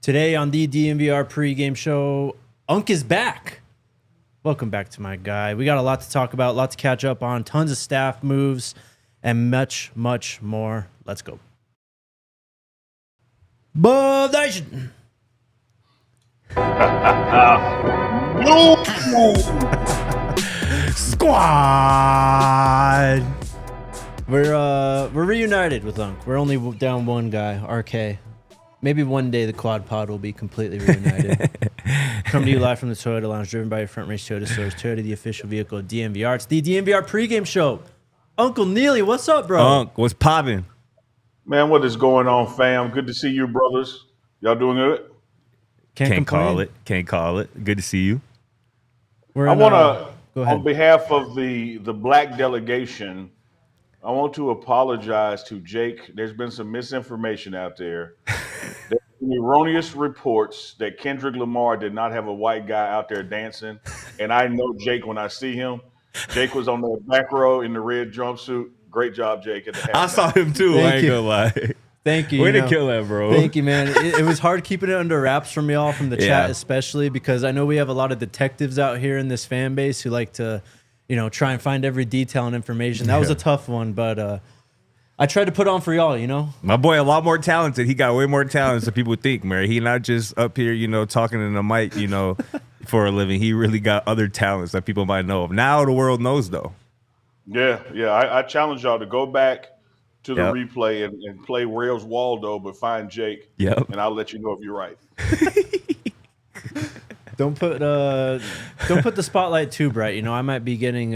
Today on the DNVR pregame show, Unk is back. Welcome back to my guy. We got a lot to talk about, a lot to catch up on, tons of staff moves, and much, much more. Let's go. Buff Nation. Squad. We're reunited with Unk. We're only down one guy, RK. Maybe one day the quad pod will be completely reunited. Coming to you live from the Toyota Lounge, driven by your front range Toyota stores. Toyota, the official vehicle of DNVR. It's the DNVR pregame show. Uncle Neely, what's up, bro? Unk, what's popping? Man, what is going on, fam? Good to see you, brothers. Y'all doing good? Can't complain. Call it. Can't call it. Good to see you. I want to, go ahead. on behalf of the black delegation, I want to apologize to Jake. There's been some misinformation out there. There's been erroneous reports that Kendrick Lamar did not have a white guy out there dancing. And I know Jake when I see him. Jake was on the back row in the red jumpsuit. Great job, Jake. At the halftime. I saw him too. Thank I ain't you. gonna lie. Thank you. Way to kill that, bro. Thank you, man. It was hard keeping it under wraps from y'all, from the Yeah. chat especially, because I know we have a lot of detectives out here in this fan base who like to, try and find every detail and information. That was a tough one, but I tried to put on for y'all, My boy, a lot more talented. He got way more talent than people think, man. He not just up here, talking in the mic, for a living. He really got other talents that people might know of. Now the world knows, though. Yeah. I challenge y'all to go back to the Yep. replay and play Rails Waldo, but find Jake. Yep. And I'll let you know if you're right. Don't put the spotlight too bright. I might be getting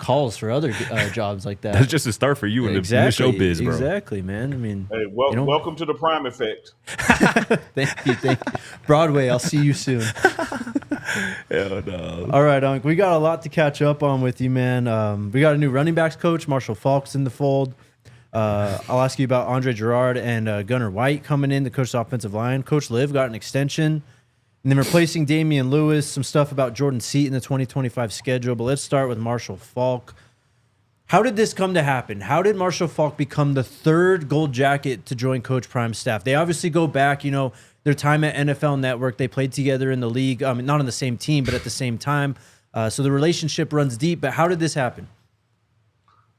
calls for other jobs like that. That's just a start for you in the showbiz, bro. Exactly, man. I mean, Hey, welcome to the Prime Effect. thank you. Broadway, I'll see you soon. Hell no. All right, Unk, we got a lot to catch up on with you, man. We got a new running backs coach, Marshall Faulk's in the fold. I'll ask you about Andre Gerard and Gunnar White coming in to coach the offensive line. Coach Liv got an extension. And then replacing Damian Lewis, some stuff about Jordan Seat in the 2025 schedule. But let's start with Marshall Faulk. How did this come to happen? How did Marshall Faulk become the third Gold Jacket to join Coach Prime's staff? They obviously go back, their time at NFL Network. They played together in the league, not on the same team, but at the same time. So the relationship runs deep. But how did this happen?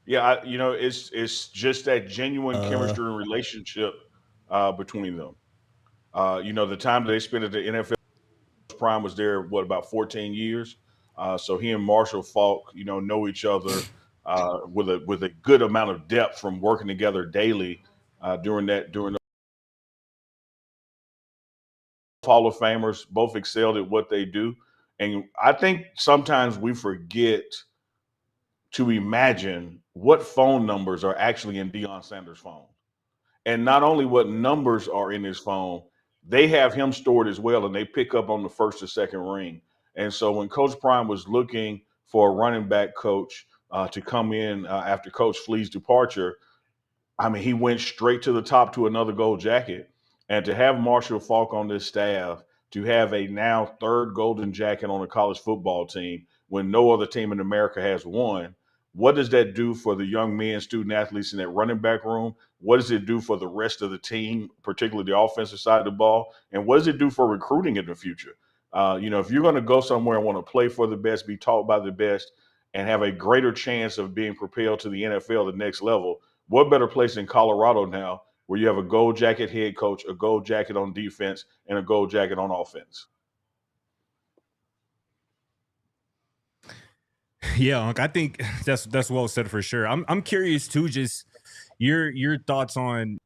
Yeah, it's just that genuine chemistry and relationship between them. The time that they spent at the NFL, Prime was there, about 14 years. So he and Marshall Faulk, know each other with a good amount of depth from working together daily during the Hall of Famers. Both excelled at what they do. And I think sometimes we forget to imagine what phone numbers are actually in Deion Sanders' phone. And not only what numbers are in his phone, they have him stored as well, and they pick up on the first or second ring. And so when Coach Prime was looking for a running back coach to come in after Coach Flea's departure, I mean, he went straight to the top to another gold jacket. And to have Marshall Faulk on this staff, to have a now third golden jacket on a college football team when no other team in America has one, what does that do for the young men, student athletes in that running back room? What does it do for the rest of the team, particularly the offensive side of the ball? And what does it do for recruiting in the future? If you're going to go somewhere and want to play for the best, be taught by the best, and have a greater chance of being propelled to the NFL, the next level, what better place in Colorado now where you have a gold jacket head coach, a gold jacket on defense, and a gold jacket on offense? Yeah, Unc, I think that's well said for sure. I'm curious too, just your thoughts on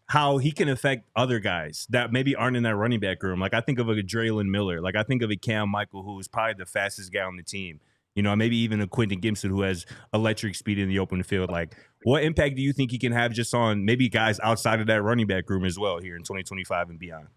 how he can affect other guys that maybe aren't in that running back room. Like I think of a Draylon Miller. Like I think of a Cam Michael, who is probably the fastest guy on the team. Maybe even a Quentin Gibson who has electric speed in the open field. Like, what impact do you think he can have just on maybe guys outside of that running back room as well here in 2025 and beyond?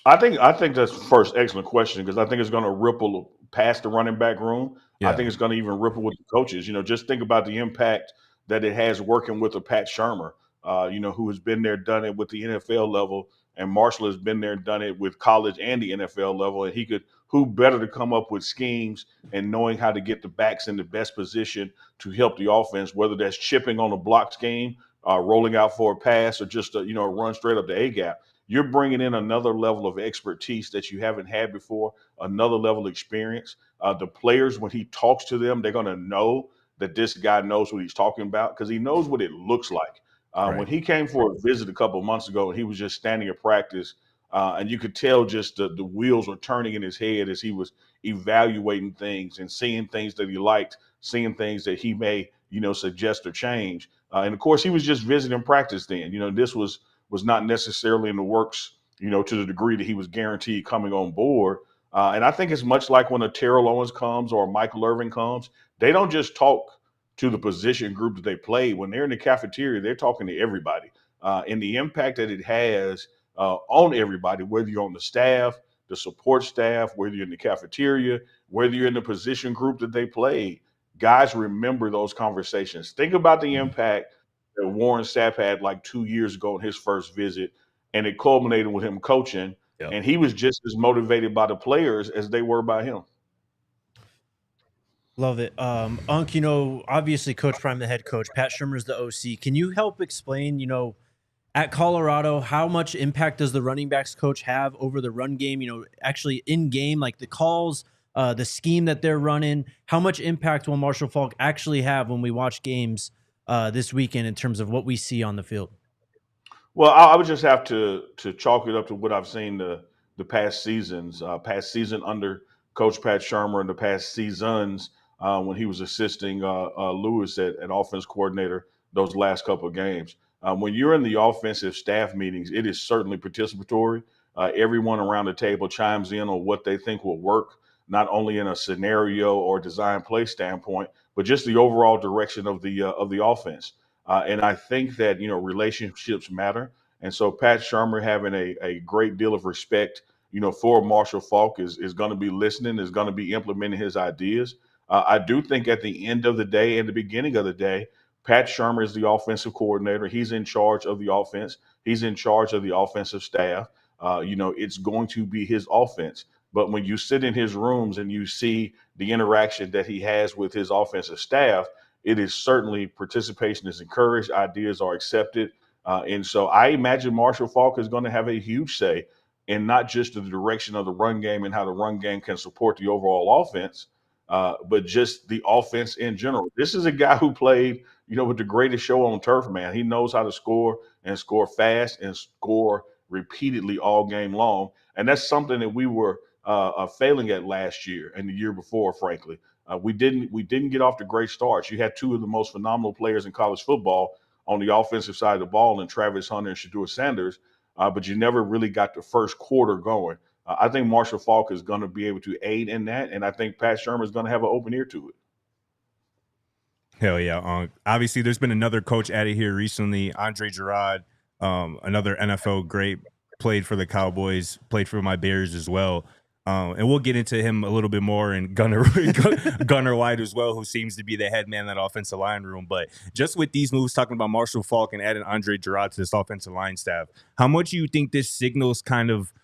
I think that's first excellent question, because I think it's going to ripple past the running back room. Yeah. I think it's going to even ripple with the coaches. Just think about the impact that it has working with a Pat Shermer, who has been there, done it with the NFL level, and Marshall has been there, done it with college and the NFL level. And who better to come up with schemes and knowing how to get the backs in the best position to help the offense, whether that's chipping on a block scheme, rolling out for a pass, or just a run straight up the A gap. you're bringing in another level of expertise that you haven't had before, another level of experience. The players, when he talks to them, they're going to know that this guy knows what he's talking about because he knows what it looks like. When he came for a visit a couple of months ago and he was just standing at practice, and you could tell just the wheels were turning in his head as he was evaluating things and seeing things that he liked, seeing things that he may, suggest or change. And of course, he was just visiting practice then. This was not necessarily in the works, to the degree that he was guaranteed coming on board. And I think it's much like when a Terrell Owens comes or a Michael Irvin comes, they don't just talk to the position group that they play. When they're in the cafeteria, they're talking to everybody. And the impact that it has on everybody, whether you're on the staff, the support staff, whether you're in the cafeteria, whether you're in the position group that they play, guys remember those conversations. Think about the impact that Warren Sapp had like 2 years ago in his first visit, and it culminated with him coaching. Yep. And he was just as motivated by the players as they were by him. Love it. Unc, obviously Coach Prime, the head coach, Pat Shurmur's the OC. Can you help explain, at Colorado, how much impact does the running backs coach have over the run game? Actually in game, like the calls, the scheme that they're running, how much impact will Marshall Faulk actually have when we watch games this weekend in terms of what we see on the field? Well, I would just have to chalk it up to what I've seen the past seasons, past season under Coach Pat Shurmur and the past seasons when he was assisting Lewis at offense coordinator those last couple of games. When you're in the offensive staff meetings, it is certainly participatory. Everyone around the table chimes in on what they think will work, not only in a scenario or design play standpoint, but just the overall direction of the offense. And I think that, relationships matter. And so Pat Shurmur having a great deal of respect, for Marshall Faulk is going to be listening, is going to be implementing his ideas. I do think at the end of the day and the beginning of the day, Pat Shurmur is the offensive coordinator. He's in charge of the offense. He's in charge of the offensive staff. It's going to be his offense. But when you sit in his rooms and you see the interaction that he has with his offensive staff, it is certainly participation is encouraged, ideas are accepted. And so I imagine Marshall Faulk is going to have a huge say in not just the direction of the run game and how the run game can support the overall offense, but just the offense in general. This is a guy who played, with the greatest show on turf, man. He knows how to score and score fast and score repeatedly all game long. And that's something that we were failing at last year and the year before, frankly. We didn't get off to great starts. You had two of the most phenomenal players in college football on the offensive side of the ball in Travis Hunter and Shedeur Sanders, but you never really got the first quarter going. I think Marshall Faulk is going to be able to aid in that, and I think Pat Shurmur is going to have an open ear to it. Hell yeah. Obviously, there's been another coach added here recently, Andre Gerard, another NFL great, played for the Cowboys, played for my Bears as well. And we'll get into him a little bit more and Gunnar White as well, who seems to be the head man in that offensive line room. But just with these moves, talking about Marshall Faulk and adding Andre Gerard to this offensive line staff, how much do you think this signals kind of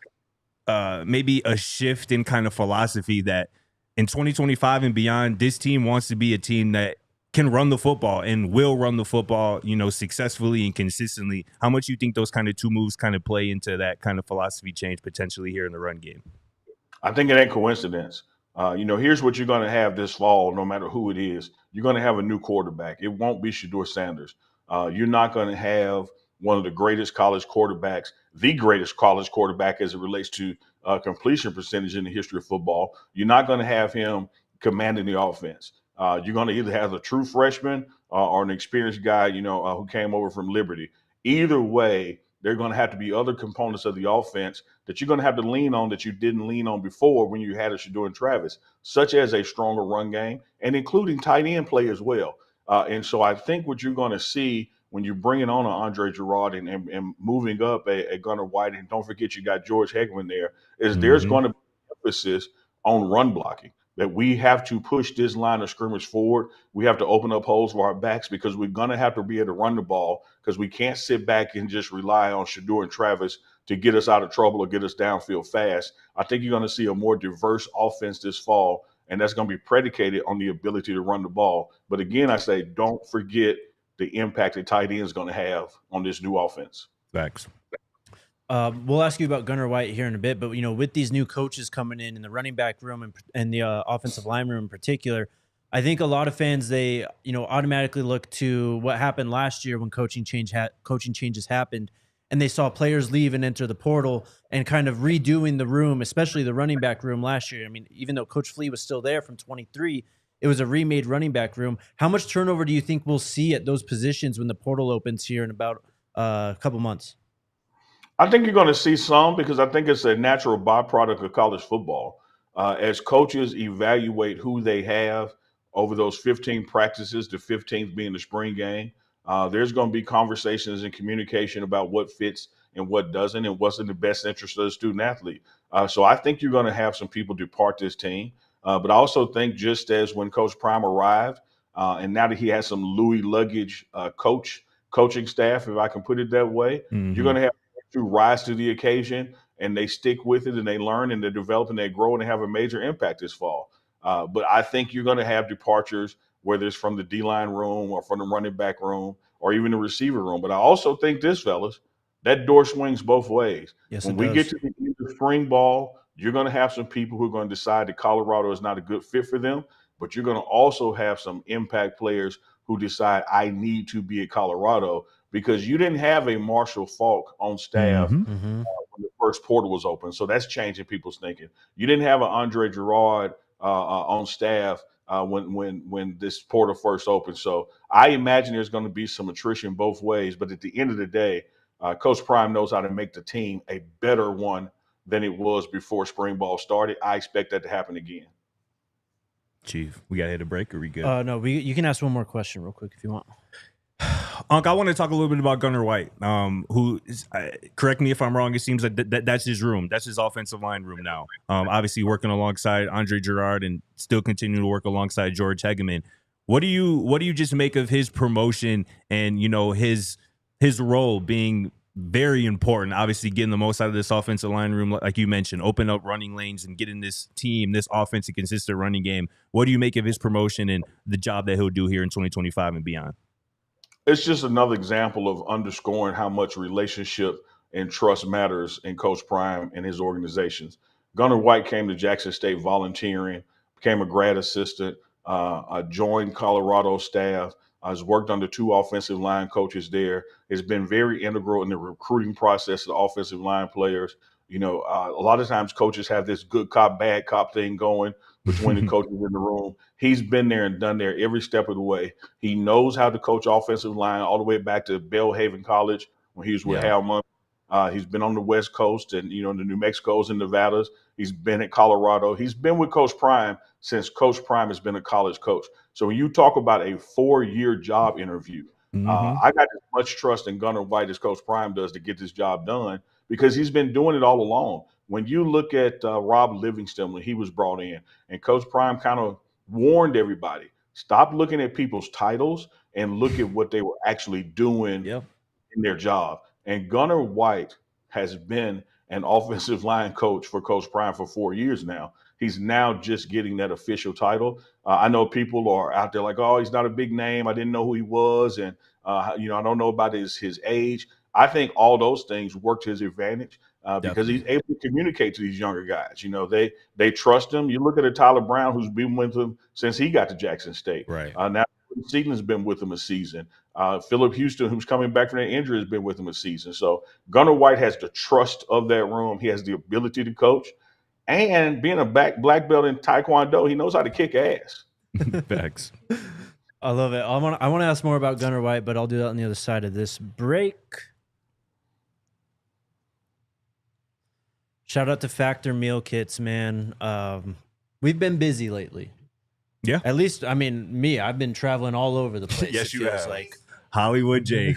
maybe a shift in kind of philosophy that in 2025 and beyond, this team wants to be a team that can run the football and will run the football, successfully and consistently? How much do you think those kind of two moves kind of play into that kind of philosophy change potentially here in the run game? I think it ain't coincidence. Here's what you're going to have this fall, no matter who it is. You're going to have a new quarterback. It won't be Shedeur Sanders. You're not going to have one of the greatest college quarterbacks, the greatest college quarterback as it relates to completion percentage in the history of football. You're not going to have him commanding the offense. You're going to either have a true freshman or an experienced guy, who came over from Liberty. Either way, there are going to have to be other components of the offense that you're going to have to lean on that you didn't lean on before when you had a Shedeur and Travis, such as a stronger run game and including tight end play as well. And so I think what you're going to see when you're bringing on an Andre Gerard and moving up a Gunnar White, and don't forget you got George Hegman there, is there's going to be emphasis on run blocking. That we have to push this line of scrimmage forward. We have to open up holes for our backs because we're going to have to be able to run the ball because we can't sit back and just rely on Shedeur and Travis to get us out of trouble or get us downfield fast. I think you're going to see a more diverse offense this fall, and that's going to be predicated on the ability to run the ball. But again, I say don't forget the impact that tight end is going to have on this new offense. Facts. We'll ask you about Gunnar White here in a bit, but with these new coaches coming in the running back room and the offensive line room in particular, I think a lot of fans they automatically look to what happened last year when coaching changes happened, and they saw players leave and enter the portal and kind of redoing the room, especially the running back room last year. I mean, even though Coach Flea was still there from 23, it was a remade running back room. How much turnover do you think we'll see at those positions when the portal opens here in about a couple months? I think you're going to see some because I think it's a natural byproduct of college football. As coaches evaluate who they have over those 15 practices, the 15th being the spring game, there's going to be conversations and communication about what fits and what doesn't and what's in the best interest of the student athlete. So I think you're going to have some people depart this team. But I also think just as when Coach Prime arrived, and now that he has some Louis luggage coaching staff, if I can put it that way, you're going to have to rise to the occasion and they stick with it and they learn and they develop and they grow and they have a major impact this fall. But I think you're going to have departures, whether it's from the D-line room or from the running back room or even the receiver room. But I also think this, fellas, that door swings both ways. Yes, When it we does. get to the end of spring ball, you're going to have some people who are going to decide that Colorado is not a good fit for them. But you're going to also have some impact players who decide I need to be at Colorado because you didn't have a Marshall Faulk on staff Mm-hmm. when the first portal was open. So that's changing people's thinking. You didn't have an Andre Gerard on staff when this portal first opened. So I imagine there's going to be some attrition both ways. But at the end of the day, Coach Prime knows how to make the team a better one than it was before spring ball started. I expect that to happen again. Chief, we got to hit a break or we good? No, you can ask one more question real quick if you want. Unc, I want to talk a little bit about Gunnar White, who is, correct me if I'm wrong, it seems like that's his room. That's his offensive line room now. Obviously working alongside Andre Gerard and still continuing to work alongside George Hegeman. What do you just make of his promotion and, his role being very important, obviously getting the most out of this offensive line room, like you mentioned, open up running lanes and getting this team, this offense, a consistent running game. What do you make of his promotion and the job that he'll do here in 2025 and beyond? It's just another example of underscoring how much relationship and trust matters in Coach Prime and his organizations. Gunnar White came to Jackson State volunteering, became a grad assistant, joined Colorado staff, has worked under 2 offensive line coaches there, has been very integral in the recruiting process of the offensive line players. A lot of times coaches have this good cop, bad cop thing going between the coaches in the room. He's been there and done there every step of the way. He knows how to coach offensive line all the way back to Belhaven College when he was with Hal Munn. He's been on the West Coast and, the New Mexicos and Nevadas. He's been at Colorado. He's been with Coach Prime since Coach Prime has been a college coach. So when you talk about a 4-year job interview, I got as much trust in Gunnar White as Coach Prime does to get this job done because he's been doing it all along. When you look at Rob Livingston when he was brought in, and Coach Prime kind of warned everybody, stop looking at people's titles and look at what they were actually doing in their job. And Gunnar White has been an offensive line coach for Coach Prime for 4 years now. He's now just getting that official title. I know people are out there like, oh, he's not a big name. I didn't know who he was. And, I don't know about his age. I think all those things work to his advantage because he's able to communicate to these younger guys. They trust him. You look at a Tyler Brown who's been with him since he got to Jackson State. Right. Now Seaton's been with him a season. Phillip Houston, who's coming back from that injury, has been with him a season. So Gunnar White has the trust of that room. He has the ability to coach. And being a black belt in Taekwondo, he knows how to kick ass. Facts. I love it. I want to ask more about Gunnar White, but I'll do that on the other side of this break. Shout out to Factor Meal Kits, man. We've been busy lately. Yeah. At least, I mean, me. I've been traveling all over the place. Yes, it you feels have. like. Hollywood Jake.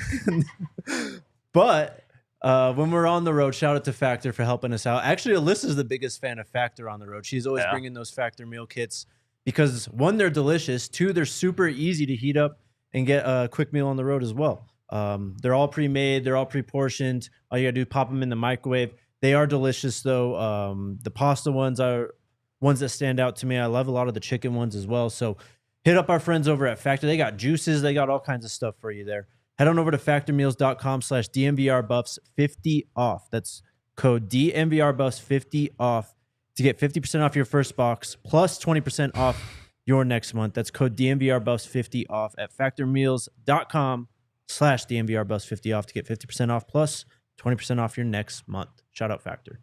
But when we're on the road, shout out to Factor for helping us out. Actually, Alyssa's the biggest fan of Factor on the road. She's always bringing those Factor meal kits because 1, they're delicious. 2, they're super easy to heat up and get a quick meal on the road as well. They're all pre-made. They're all pre-portioned. All you got to do, pop them in the microwave. They are delicious, though. The pasta ones are ones that stand out to me. I love a lot of the chicken ones as well. So hit up our friends over at Factor. They got juices. They got all kinds of stuff for you there. Head on over to factormeals.com/DNVRbuffs50 off. That's code DNVRbuffs50 off to get 50% off your first box plus 20% off your next month. That's code DNVRbuffs50 off at factormeals.com/DNVRbuffs50 off to get 50% off plus 20% off your next month. Shout out Factor.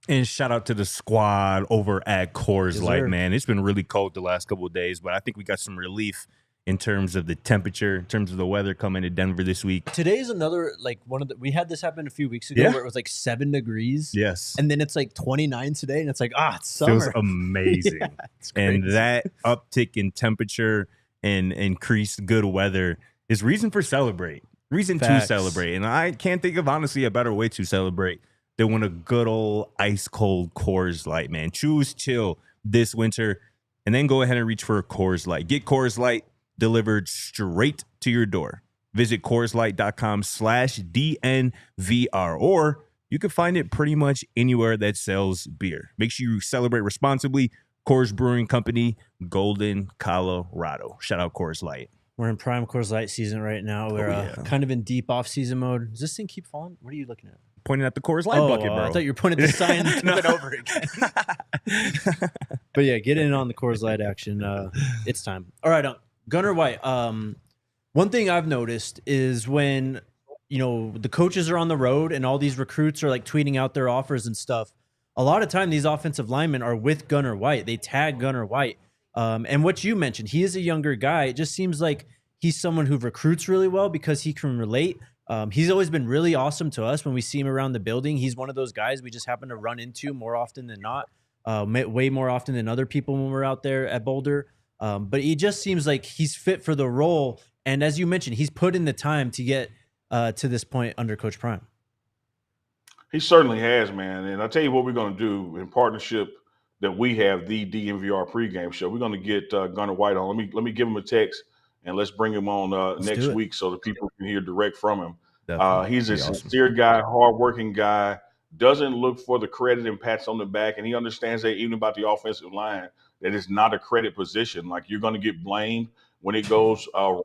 And shout out to the squad over at Coors Yes, Light, sir. man. It's been really cold the last couple of days, but I think we got some relief in terms of the temperature, in terms of the weather coming to Denver this week. Today's another, like, we had this happen a few weeks ago where it was like 7 degrees. Yes. And then it's like 29 today, and it's like, it's Feels summer. amazing. Yeah, it's crazy. And that uptick in temperature and increased good weather is reason for celebrate. Reason Facts. to celebrate. And I can't think of, honestly, a better way to celebrate than when a good old ice cold Coors Light, man. Choose chill this winter and then go ahead and reach for a Coors Light. Get Coors Light delivered straight to your door. Visit CoorsLight.com/DNVR, or you can find it pretty much anywhere that sells beer. Make sure you celebrate responsibly. Coors Brewing Company, Golden, Colorado. Shout out Coors Light. We're in prime Coors Light season right now. We're kind of in deep off-season mode. Does this thing keep falling? What are you looking at? Pointing at the Coors Light bucket, bro. I thought you were pointing at the sign and tip it over again. But yeah, get in on the Coors Light action. It's time. All right, Gunnar White. One thing I've noticed is when, the coaches are on the road and all these recruits are like tweeting out their offers and stuff, a lot of time these offensive linemen are with Gunnar White. They tag Gunnar White. And what you mentioned, he is a younger guy. It just seems like he's someone who recruits really well because he can relate. He's always been really awesome to us when we see him around the building. He's one of those guys we just happen to run into more often than not, way more often than other people when we're out there at Boulder. But he just seems like he's fit for the role. And as you mentioned, he's put in the time to get to this point under Coach Prime. He certainly has, man. And I'll tell you what we're going to do in partnership that we have, the DNVR pregame show. We're going to get Gunnar White on. Let me give him a text, and let's bring him on next week so that people can hear direct from him. He's a sincere guy, hardworking guy, doesn't look for the credit and pats on the back, and he understands that even about the offensive line, that it's not a credit position. Like, you're going to get blamed when it goes wrong,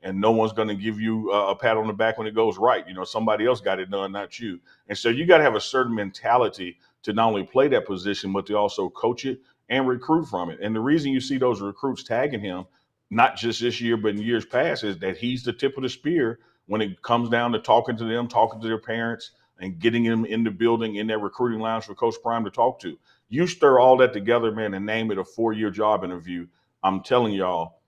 and no one's going to give you a pat on the back when it goes right. Somebody else got it done, not you. And so you got to have a certain mentality to not only play that position, but to also coach it and recruit from it. And the reason you see those recruits tagging him, not just this year, but in years past, is that he's the tip of the spear when it comes down to talking to them, talking to their parents, and getting them in the building, in their recruiting lounge for Coach Prime to talk to. You stir all that together, man, and name it a 4-year job interview. I'm telling y'all,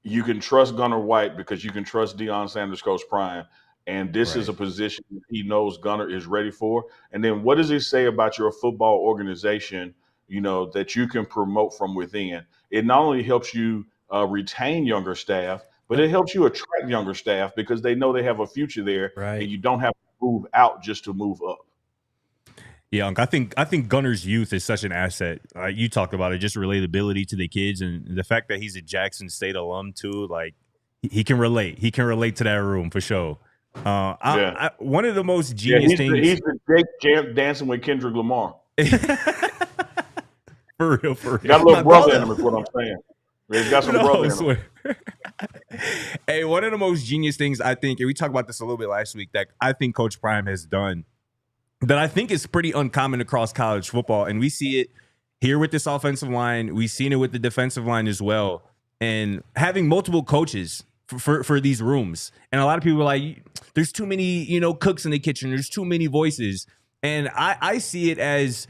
you can trust Gunnar White because you can trust Deion Sanders, Coach Prime. And this is a position that he knows Gunnar is ready for. And then what does it say about your football organization, that you can promote from within? It not only helps you retain younger staff, but it helps you attract younger staff because they know they have a future there, and you don't have to move out just to move up. Yeah, I think Gunnar's youth is such an asset. You talked about it, just relatability to the kids, and the fact that he's a Jackson State alum too. Like, he can relate. He can relate to that room for sure. One of the most genius things. He's the Jake dancing with Kendrick Lamar. For real. Got a little brother in him, is what I'm saying. He's got some brother in him. Hey, one of the most genius things I think, and we talked about this a little bit last week, that I think Coach Prime has done, that I think is pretty uncommon across college football, and we see it here with this offensive line. We've seen it with the defensive line as well, and having multiple coaches for these rooms. And a lot of people are like, there's too many, cooks in the kitchen. There's too many voices. And I see it as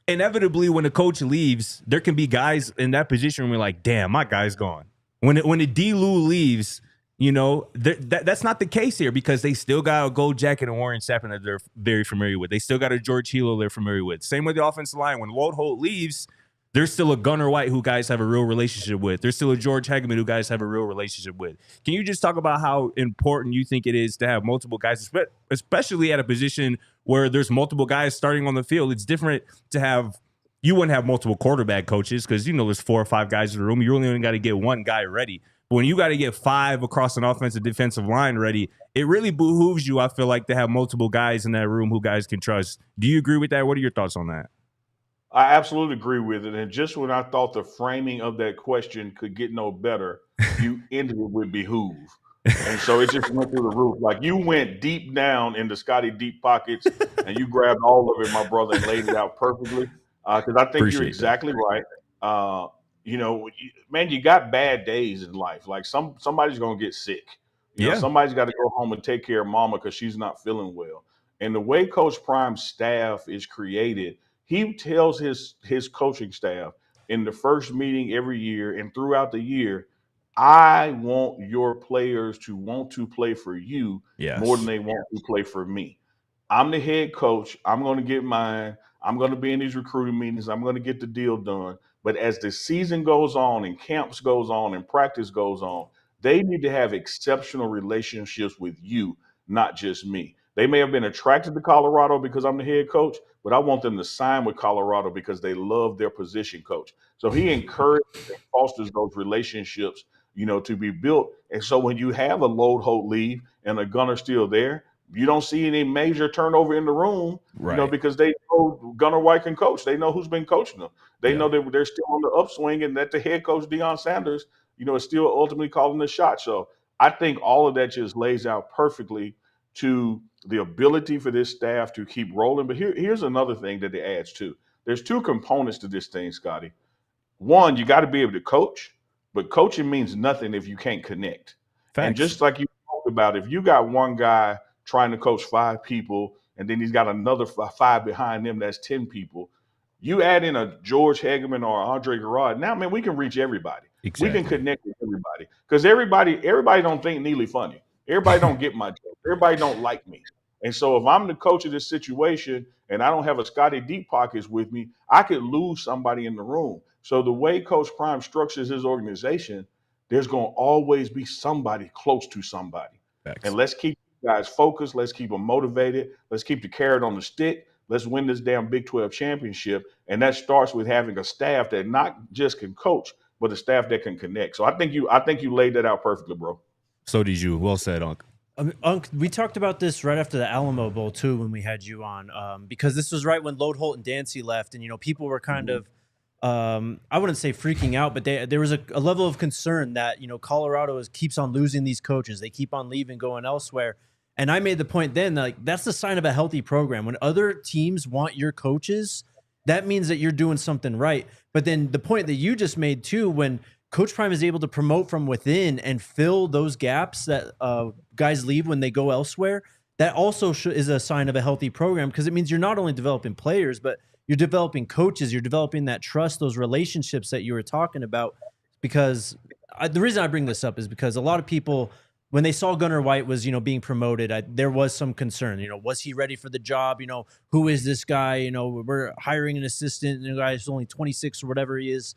inevitably when a coach leaves, there can be guys in that position where we're like, damn, my guy's gone. When the D-Lou leaves, that's not the case here because they still got a gold jacket and Warren Sappin that they're very familiar with. They still got a George Hilo they're familiar with. Same with the offensive line. When Walt Holt leaves, there's still a Gunnar White who guys have a real relationship with. There's still a George Hageman who guys have a real relationship with. Can you just talk about how important you think it is to have multiple guys, especially at a position where there's multiple guys starting on the field? It's different to have – you wouldn't have multiple quarterback coaches because, there's 4 or 5 guys in the room. You only got to get one guy ready. But when you got to get 5 across an offensive defensive line ready, it really behooves you, I feel like, to have multiple guys in that room who guys can trust. Do you agree with that? What are your thoughts on that? I absolutely agree with it. And just when I thought the framing of that question could get no better, you ended it with behoove. And so it just went through the roof. Like you went deep down into Scotty deep pockets and you grabbed all of it, my brother, and laid it out perfectly. Because I think you're Appreciate that. exactly right. Uh, man, you got bad days in life. Like somebody's gonna get sick. Yeah. Somebody's got to go home and take care of mama because she's not feeling well. And the way Coach Prime's staff is created, he tells his coaching staff in the first meeting every year and throughout the year, I want your players to want to play for you more than Yes. they want to play for me. I'm the head coach. I'm going to get mine. I'm going to be in these recruiting meetings. I'm going to get the deal done. But as the season goes on and camps goes on and practice goes on, they need to have exceptional relationships with you, not just me. They may have been attracted to Colorado because I'm the head coach, but I want them to sign with Colorado because they love their position coach. So he encourages and fosters those relationships, to be built. And so when you have a load hold leave and a gunner still there, you don't see any major turnover in the room, Right. because they know Gunner White can coach. They know who's been coaching them. They Yeah. know that they're still on the upswing and that the head coach, Deion Sanders, is still ultimately calling the shot. So I think all of that just lays out perfectly to the ability for this staff to keep rolling. But here's another thing that it adds to. There's two components to this thing, Scotty. One, you got to be able to coach, but coaching means nothing if you can't connect. And Facts. just like you talked about, if you got one guy trying to coach 5 people and then he's got another 5 behind him, that's 10 people. You add in a George Hageman or Andre Garrard. Now, man, we can reach everybody. We can Exactly. connect with everybody because everybody don't think Neely funny. Everybody don't get my joke. Everybody don't like me. And so if I'm the coach of this situation and I don't have a Scotty Deep Pockets with me, I could lose somebody in the room. So the way Coach Prime structures his organization, there's going to always be somebody close to somebody. And Facts. let's keep guys focused. Let's keep them motivated. Let's keep the carrot on the stick. Let's win this damn Big 12 championship. And that starts with having a staff that not just can coach, but a staff that can connect. So I think you laid that out perfectly, bro. So did you. Well said, Unc. Unc, we talked about this right after the Alamo Bowl too when we had you on, because this was right when Lode Holt and Dancy left, and people were kind of, I wouldn't say freaking out, but there was a level of concern that Colorado keeps on losing these coaches, they keep on leaving, going elsewhere, and I made the point then that that's the sign of a healthy program. When other teams want your coaches, that means that you're doing something right. But then the point that you just made too, when Coach Prime is able to promote from within and fill those gaps that guys leave when they go elsewhere, that also is a sign of a healthy program, because it means you're not only developing players, but you're developing coaches, you're developing that trust, those relationships that you were talking about. Because the reason I bring this up is because a lot of people, when they saw Gunner White was, being promoted, there was some concern. Was he ready for the job? Who is this guy? We're hiring an assistant, and the guy is only 26 or whatever he is.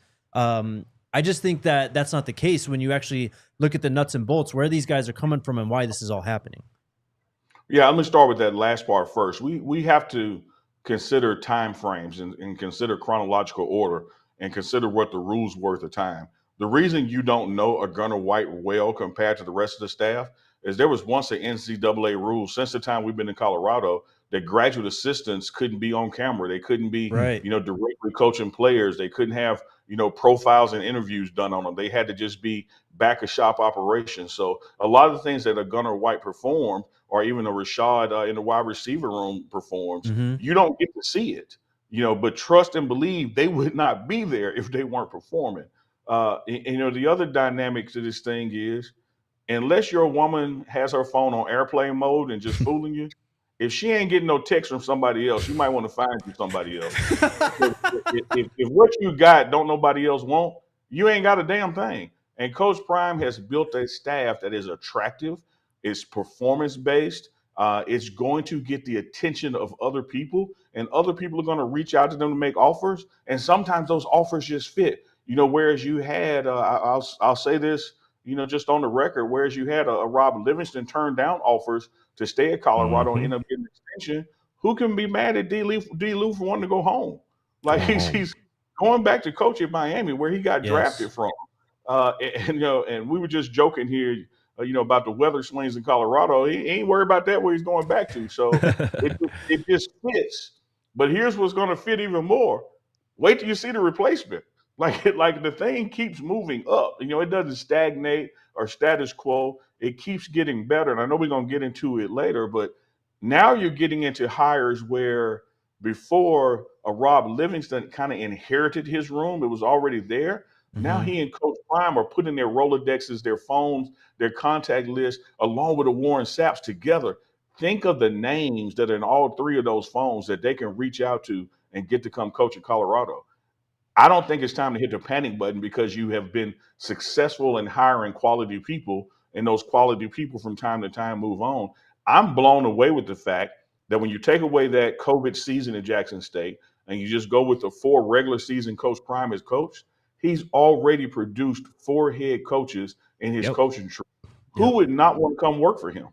I just think that that's not the case when you actually look at the nuts and bolts, where these guys are coming from and why this is all happening. Yeah, I'm gonna start with that last part first. We have to consider time frames and consider chronological order and consider what the rules were at the time. The reason you don't know a Gunner White well compared to the rest of the staff is there was once an NCAA rule since the time we've been in Colorado that graduate assistants couldn't be on camera. They couldn't be, Right. directly coaching players. They couldn't have, profiles and interviews done on them. They had to just be back of shop operations. So a lot of the things that a Gunner White performed, or even a Rashad in the wide receiver room performs, you don't get to see it, but trust and believe they would not be there if they weren't performing. The other dynamic to this thing is, unless your woman has her phone on airplane mode and just fooling you, if she ain't getting no text from somebody else, you might want to find you somebody else. If what you got don't nobody else want, you ain't got a damn thing. And Coach Prime has built a staff that is attractive, it's performance based, it's going to get the attention of other people, and other people are going to reach out to them to make offers. And sometimes those offers just fit. Whereas you had, I'll say this, just on the record, whereas you had a Rob Livingston turn down offers to stay at Colorado and end up getting an extension. Who can be mad at D. Lou for wanting to go home? Like he's going back to coach at Miami, where he got drafted from. And we were just joking here, about the weather swings in Colorado. He ain't worried about that where he's going back to. So it just fits. But here's what's going to fit even more. Wait till you see the replacement. Like the thing keeps moving up. It doesn't stagnate or status quo. It keeps getting better. And I know we're gonna get into it later, but now you're getting into hires where before a Rob Livingston kind of inherited his room, it was already there. Now Mhm. he and Coach Prime are putting their Rolodexes, their phones, their contact list, along with the Warren Saps together. Think of the names that are in all three of those phones that they can reach out to and get to come coach in Colorado. I don't think it's time to hit the panic button because you have been successful in hiring quality people, and those quality people from time to time move on. I'm blown away with the fact that when you take away that COVID season at Jackson State and you just go with the 4 regular season Coach Prime as coach, he's already produced 4 head coaches in his Yep. coaching tree. Who Yep. would not want to come work for him?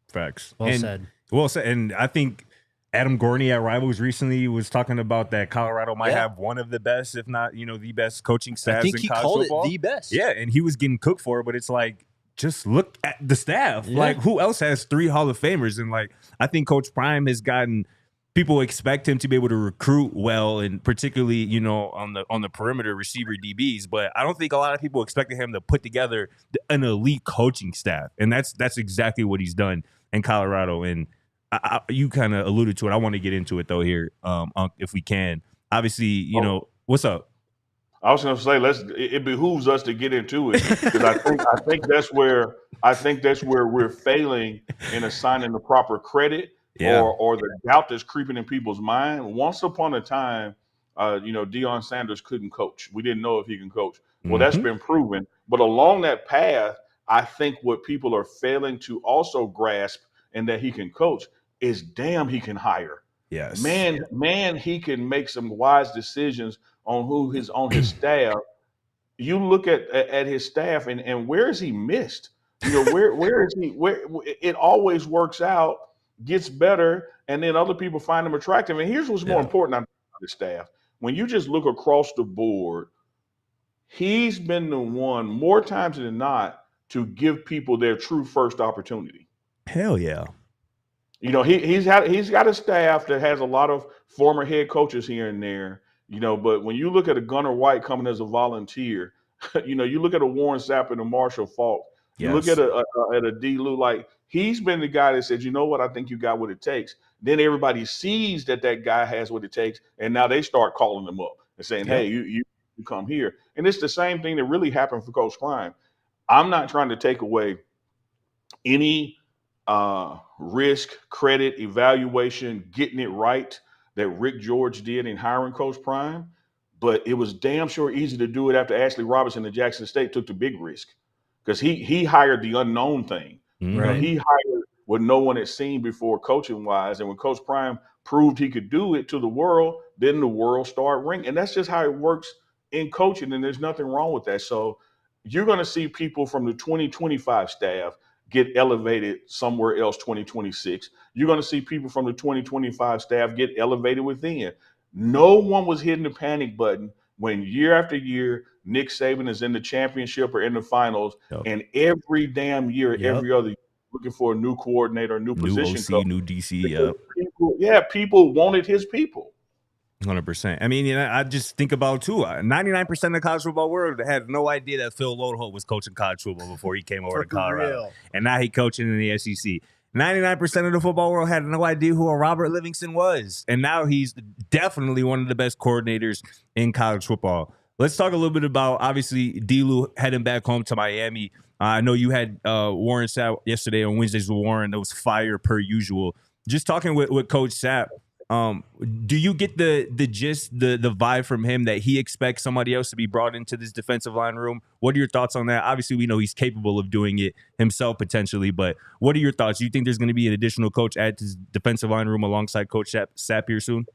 Facts. Well and said. well said. And I think Adam Gorney at Rivals recently was talking about that Colorado might Yeah. have one of the best, if not, the best coaching I staffs think in he college called football. it the best. Yeah, and he was getting cooked for it, but it's like, just look at the staff. Yeah. Like, who else has 3 Hall of Famers? And like, I think Coach Prime has gotten people expect him to be able to recruit well, and particularly, on the perimeter receiver DBs. But I don't think a lot of people expected him to put together an elite coaching staff, and that's exactly what he's done in Colorado. And you kind of alluded to it. I want to get into it though here, if we can. Obviously, what's up? I was going to say, it behooves us to get into it because I think that's where we're failing in assigning the proper credit Yeah. or the doubt that's creeping in people's mind. Once upon a time, Deion Sanders couldn't coach. We didn't know if he can coach. Well, that's Mhm. been proven. But along that path, I think what people are failing to also grasp and that he can coach is damn he can hire. Yes. Man, he can make some wise decisions on his staff. You look at his staff and where is he missed? Where is he? Where it always works out, gets better, and then other people find him attractive. And here's what's more Yeah. important about the staff: when you just look across the board, he's been the one more times than not to give people their true first opportunity. Hell yeah. He's got a staff that has a lot of former head coaches here and there. But when you look at a Gunnar White coming as a volunteer, you look at a Warren Sapp and a Marshall Faulk, you look Yes. at a D. Lou, like he's been the guy that said, you know what, I think you got what it takes. Then everybody sees that guy has what it takes, and now they start calling him up and saying, Yep. hey, you come here. And it's the same thing that really happened for Coach Prime. I'm not trying to take away any risk, credit, evaluation, getting it right that Rick George did in hiring Coach Prime, but it was damn sure easy to do it after Ashley Robinson at Jackson State took the big risk because he hired the unknown thing. Mhm. He hired what no one had seen before coaching wise, and when Coach Prime proved he could do it to the world, then the world started ringing, and that's just how it works in coaching, and there's nothing wrong with that. So you're going to see people from the 2025 staff get elevated somewhere else 2026. You're going to see people from the 2025 staff get elevated within. No one was hitting the panic button when year after year Nick Saban is in the championship or in the finals, Yep. and every damn year, Yep. every other year, looking for a new coordinator, a new position OC, coach. new DC. Yep. People wanted his people. 100%. I mean, I just think about too. 99% of the college football world had no idea that Phil Lodeholt was coaching college football before he came over to Colorado, real. and now he coaching in the SEC. 99% of the football world had no idea who a Robert Livingston was, and now he's definitely one of the best coordinators in college football. Let's talk a little bit about, obviously, D-Lou heading back home to Miami. I know you had Warren Sapp yesterday on Wednesdays with Warren. That was fire per usual. Just talking with Coach Sapp, do you get the gist, the vibe from him that he expects somebody else to be brought into this defensive line room? What are your thoughts on that? Obviously, we know he's capable of doing it himself potentially, but what are your thoughts? Do you think there's going to be an additional coach at this defensive line room alongside Coach Sapp here soon?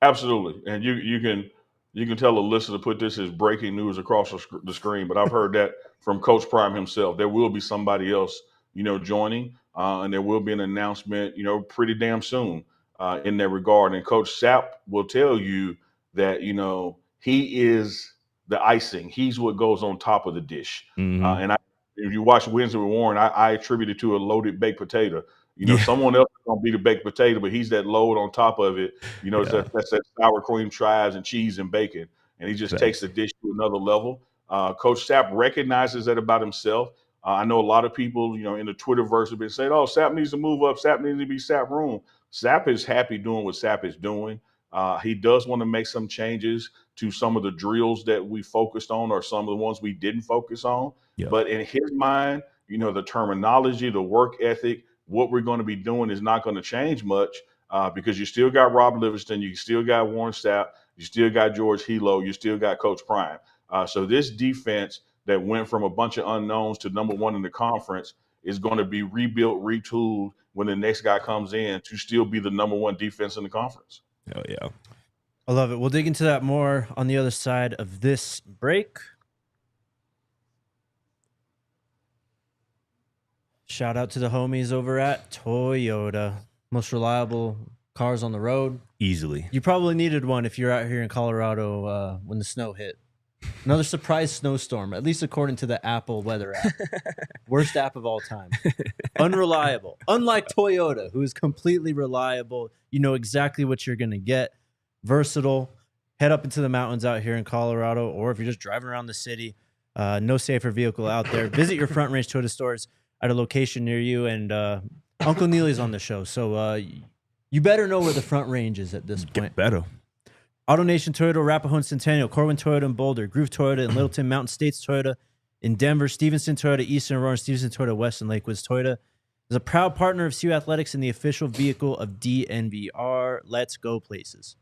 Absolutely, and you can tell Alyssa to put this as breaking news across the screen, but I've heard that from Coach Prime himself. There will be somebody else, joining, and there will be an announcement, pretty damn soon in that regard. And Coach Sapp will tell you that he is the icing. He's what goes on top of the dish. Mhm. If you watch Wednesday with Warren, I attribute it to a loaded baked potato. Yeah. Someone else is gonna be the baked potato, but he's that load on top of it. Yeah. That's that sour cream, chives, and cheese and bacon. and he just takes the dish to another level. Coach Sapp recognizes that about himself. I know a lot of people, in the Twitterverse have been saying, "Oh, Sapp needs to move up. Sapp needs to be Sapp room." Sapp is happy doing what Sapp is doing. He does want to make some changes to some of the drills that we focused on or some of the ones we didn't focus on. Yeah. But in his mind, the terminology, the work ethic, what we're going to be doing is not going to change much because you still got Rob Livingston, you still got Warren Sapp, you still got George Hilo, you still got Coach Prime. So this defense that went from a bunch of unknowns to number one in the conference is going to be rebuilt, retooled when the next guy comes in to still be the number one defense in the conference. Oh, yeah. I love it. We'll dig into that more on the other side of this break. Shout out to the homies over at Toyota. Most reliable cars on the road. Easily. You probably needed one if you're out here in Colorado when the snow hit. Another surprise snowstorm, at least according to the Apple weather app. Worst app of all time. Unreliable. Unlike Toyota, who is completely reliable. You know exactly what you're going to get. Versatile. Head up into the mountains out here in Colorado, or if you're just driving around the city, no safer vehicle out there. Visit your Front Range Toyota stores at a location near you, and Uncle Neely's on the show, so you better know where the Front Range is at this point. Get better. Auto Nation Toyota, Arapahoe and Centennial, Corwin Toyota in Boulder, Groove Toyota in Littleton, Mountain States Toyota in Denver, Stevenson Toyota, Eastern Aurora, Stevenson Toyota West, and Lakewood Toyota is a proud partner of CU Athletics and the official vehicle of DNVR. Let's go places.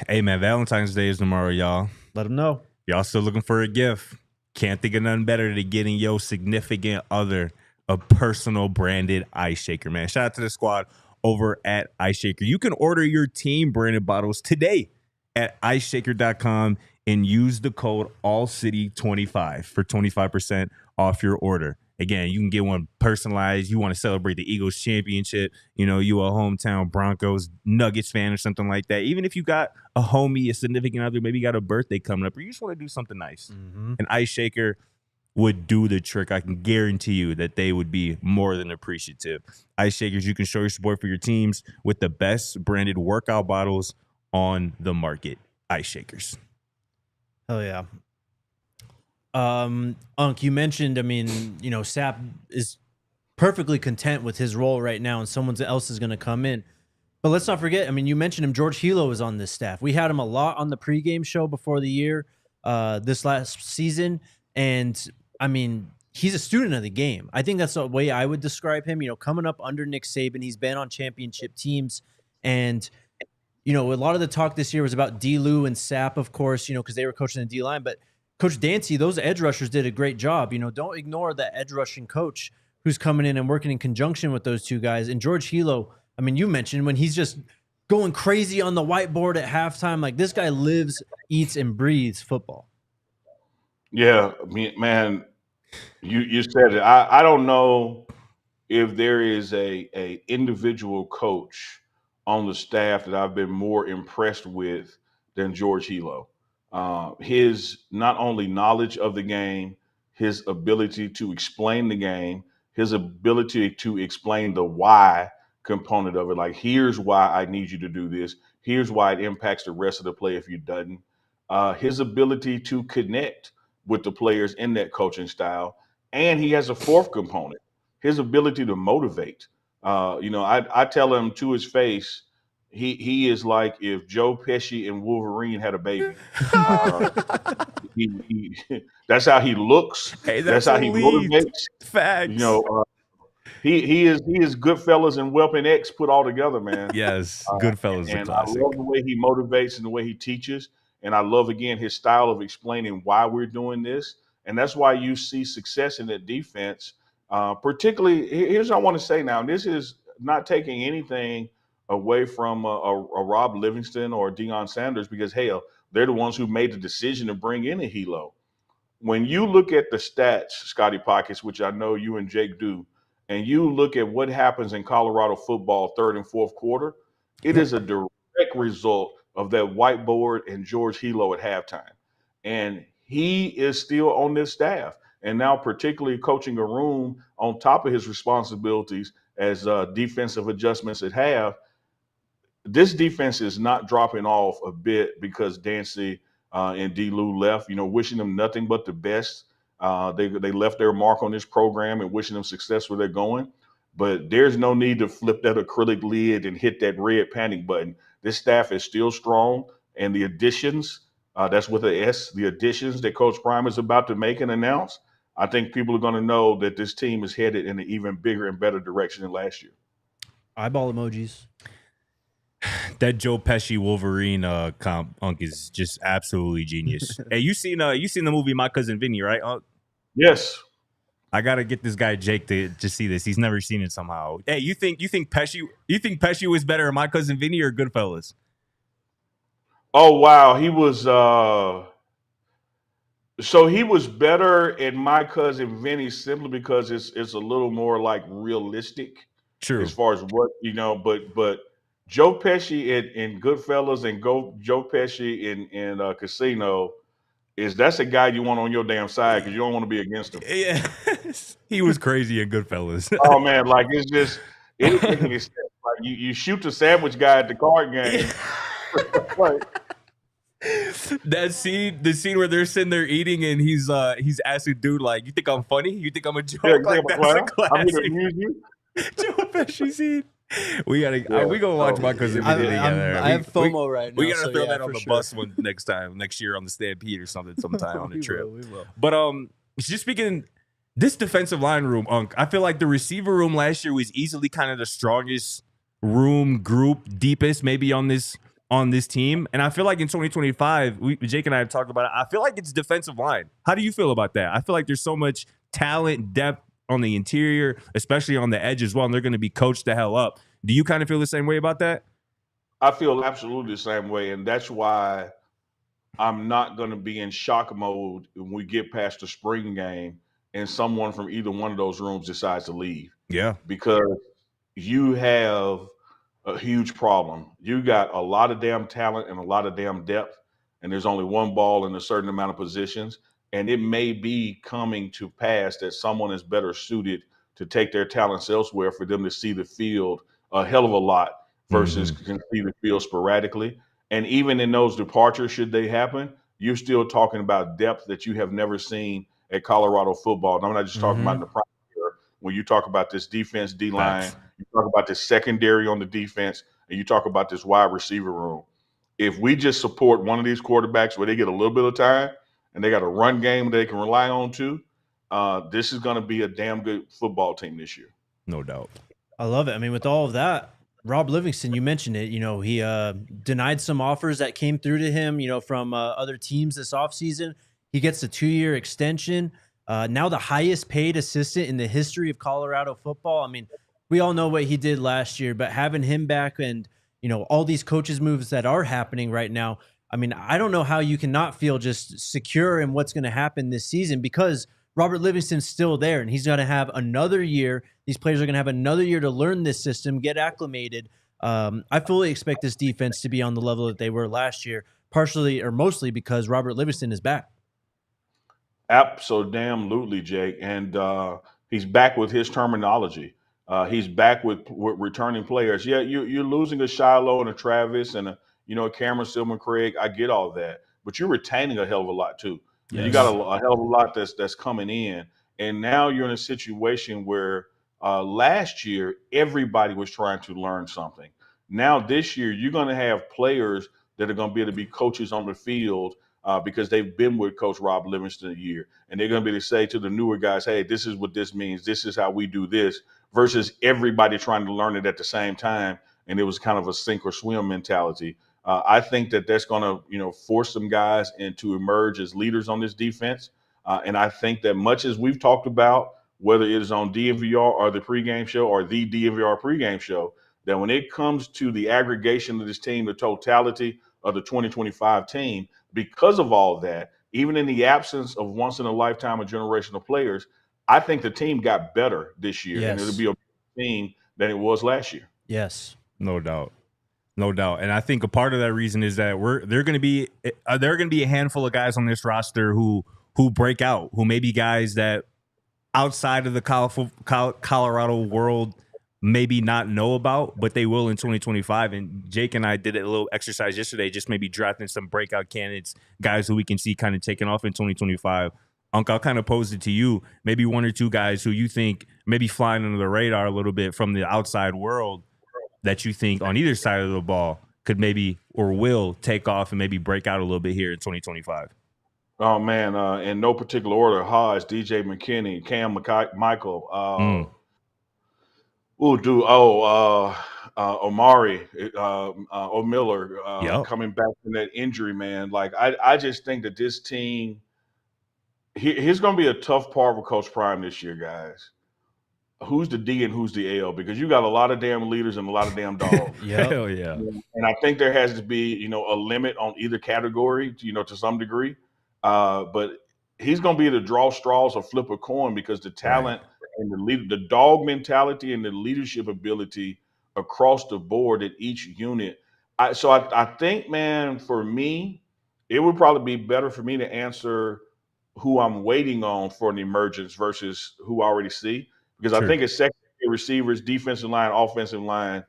Hey, man, Valentine's Day is tomorrow, y'all. Let them know. Y'all still looking for a gift? Can't think of nothing better than getting your significant other a personal branded ice shaker, man. Shout out to the squad over at Ice Shaker. You can order your team branded bottles today at iceshaker.com and use the code ALLCITY25 for 25% off your order. Again, you can get one personalized. You want to celebrate the Eagles championship. You a hometown Broncos Nuggets fan or something like that. Even if you got a homie, a significant other, maybe you got a birthday coming up, or you just want to do something nice. Mm-hmm. An Ice Shaker would do the trick. I can guarantee you that they would be more than appreciative. Ice Shakers, you can show your support for your teams with the best branded workout bottles on the market. Ice Shakers. Hell yeah. Unc, you mentioned, Sapp is perfectly content with his role right now and someone else is going to come in. But let's not forget, you mentioned him, George Hilo is on this staff. We had him a lot on the pregame show before the year, this last season. And, he's a student of the game. I think that's the way I would describe him, coming up under Nick Saban. He's been on championship teams. And, a lot of the talk this year was about D-Lou and Sapp, of course, because they were coaching the D-line. But Coach Dancy, those edge rushers did a great job. Don't ignore that edge rushing coach who's coming in and working in conjunction with those two guys. And George Hilo, you mentioned when he's just going crazy on the whiteboard at halftime, like this guy lives, eats, and breathes football. Yeah, man, you said it. I don't know if there is a individual coach on the staff that I've been more impressed with than George Hilo. His not only knowledge of the game, his ability to explain the game, his ability to explain the why component of it. Like, here's why I need you to do this. Here's why it impacts the rest of the play if you doesn't. His ability to connect with the players in that coaching style. And he has a fourth component, his ability to motivate. I tell him to his face, he is like if Joe Pesci and Wolverine had a baby. That's how he looks. Hey, that's how he motivates. Facts. He is Goodfellas and Weapon X put all together, man. Yes, Goodfellas. And I love the way he motivates and the way he teaches. And I love, again, his style of explaining why we're doing this. And that's why you see success in that defense. Particularly, here's what I want to say now. This is not taking anything away from a Rob Livingston or Deion Sanders, because, hell, they're the ones who made the decision to bring in a Hilo. When you look at the stats, Scotty Pockets, which I know you and Jake do, and you look at what happens in Colorado football third and fourth quarter, it is a direct result of that whiteboard and George Hilo at halftime. And he is still on this staff. And now particularly coaching a room on top of his responsibilities as defensive adjustments at half. this defense is not dropping off a bit because Dancy and D. Lou left. Wishing them nothing but the best. They left their mark on this program and wishing them success where they're going. But there's no need to flip that acrylic lid and hit that red panic button. This staff is still strong, and the additions, that's with a S, the additions that Coach Prime is about to make and announce, I think people are going to know that this team is headed in an even bigger and better direction than last year. Eyeball emojis. That Joe Pesci Wolverine comp, Unk, is just absolutely genius. Hey, you seen the movie My Cousin Vinny, right, Unk? Yes. I gotta get this guy Jake to see this. He's never seen it somehow. Hey, you think Pesci was better in My Cousin Vinny or Goodfellas? Oh wow, he was so he was better in My Cousin Vinny simply because it's a little more like realistic. True. As far as what but Joe Pesci in Goodfellas and Joe Pesci in Casino that's a guy you want on your damn side because you don't want to be against him. Yeah, he was crazy in Goodfellas. Oh man, like it's just it is making it like you shoot the sandwich guy at the card game. The scene where they're sitting there eating and he's asking dude like, you think I'm funny? You think I'm a joke? Yeah, like that's a classic. I'm gonna amuse you. Joe Pesci scene. We gonna watch My Cousin Vinny together. I have FOMO right now. We gotta throw that on the sure. bus next year on the Stampede or something sometime on the trip. We will. But just speaking, this defensive line room, Unk, I feel like the receiver room last year was easily kind of the strongest room group, deepest maybe on this team. And I feel like in 2025, Jake and I have talked about it. I feel like it's defensive line. How do you feel about that? I feel like there's so much talent, depth on the interior, especially on the edge as well, and they're going to be coached the hell up. Do you kind of feel the same way about that? I feel absolutely the same way, and that's why I'm not going to be in shock mode when we get past the spring game and someone from either one of those rooms decides to leave. Yeah. Because you have a huge problem. You got a lot of damn talent and a lot of damn depth, and there's only one ball in a certain amount of positions. And it may be coming to pass that someone is better suited to take their talents elsewhere for them to see the field a hell of a lot versus can see the field sporadically. And even in those departures, should they happen, you're still talking about depth that you have never seen at Colorado football. And I'm not just talking about in the prime year. When you talk about this defense, D-line, you talk about this secondary on the defense, and you talk about this wide receiver room. If we just support one of these quarterbacks where they get a little bit of time, and they got a run game they can rely on too, this is going to be a damn good football team this year. No doubt. I love it. I mean, with all of that, Rob Livingston, you mentioned it, he denied some offers that came through to him, from other teams this offseason. He gets a 2-year extension. Now the highest paid assistant in the history of Colorado football. I mean, we all know what he did last year, but having him back and, all these coaches moves that are happening right now, I mean, I don't know how you can not feel just secure in what's going to happen this season because Robert Livingston's still there and he's going to have another year. These players are going to have another year to learn this system, get acclimated. I fully expect this defense to be on the level that they were last year, partially or mostly because Robert Livingston is back. Absolutely, Jake. And he's back with his terminology. He's back with returning players. Yeah, you're losing a Shiloh and a Travis and a Cameron Silman Craig. I get all that, but you're retaining a hell of a lot too. Yes. And you got a hell of a lot that's coming in, and now you're in a situation where last year everybody was trying to learn something. Now this year you're going to have players that are going to be able to be coaches on the field because they've been with Coach Rob Livingston a year, and they're going to be able to say to the newer guys, "Hey, this is what this means. This is how we do this." Versus everybody trying to learn it at the same time, and it was kind of a sink or swim mentality. I think that's going to, force some guys to emerge as leaders on this defense. And I think that much as we've talked about, whether it is on DNVR or the pregame show or the DNVR pregame show, that when it comes to the aggregation of this team, the totality of the 2025 team, because of all that, even in the absence of once in a lifetime of generational players, I think the team got better this year. Yes. And it'll be a better team than it was last year. Yes. No doubt. No doubt. And I think a part of that reason is that there are going to be a handful of guys on this roster who break out, who may be guys that outside of the Colorado world maybe not know about, but they will in 2025. And Jake and I did a little exercise yesterday, just maybe drafting some breakout candidates, guys who we can see kind of taking off in 2025. Unc, I'll kind of pose it to you. Maybe one or two guys who you think maybe flying under the radar a little bit from the outside world that you think on either side of the ball could maybe or will take off and maybe break out a little bit here in 2025. Oh man, in no particular order: Hodge, DJ McKinney, Cam Michael. Omari, O'Miller Yep. coming back from that injury, man. Like I just think that this team, here's going to be a tough part with Coach Prime this year, guys. Who's the D and who's the L? Because you got a lot of damn leaders and a lot of damn dogs. Hell yeah. And I think there has to be, a limit on either category, to some degree. But he's going to be able to draw straws or flip a coin because the talent and the dog mentality and the leadership ability across the board at each unit. I think, man, for me, it would probably be better for me to answer who I'm waiting on for an emergence versus who I already see. Because I think it's secondary receivers, defensive line, offensive line,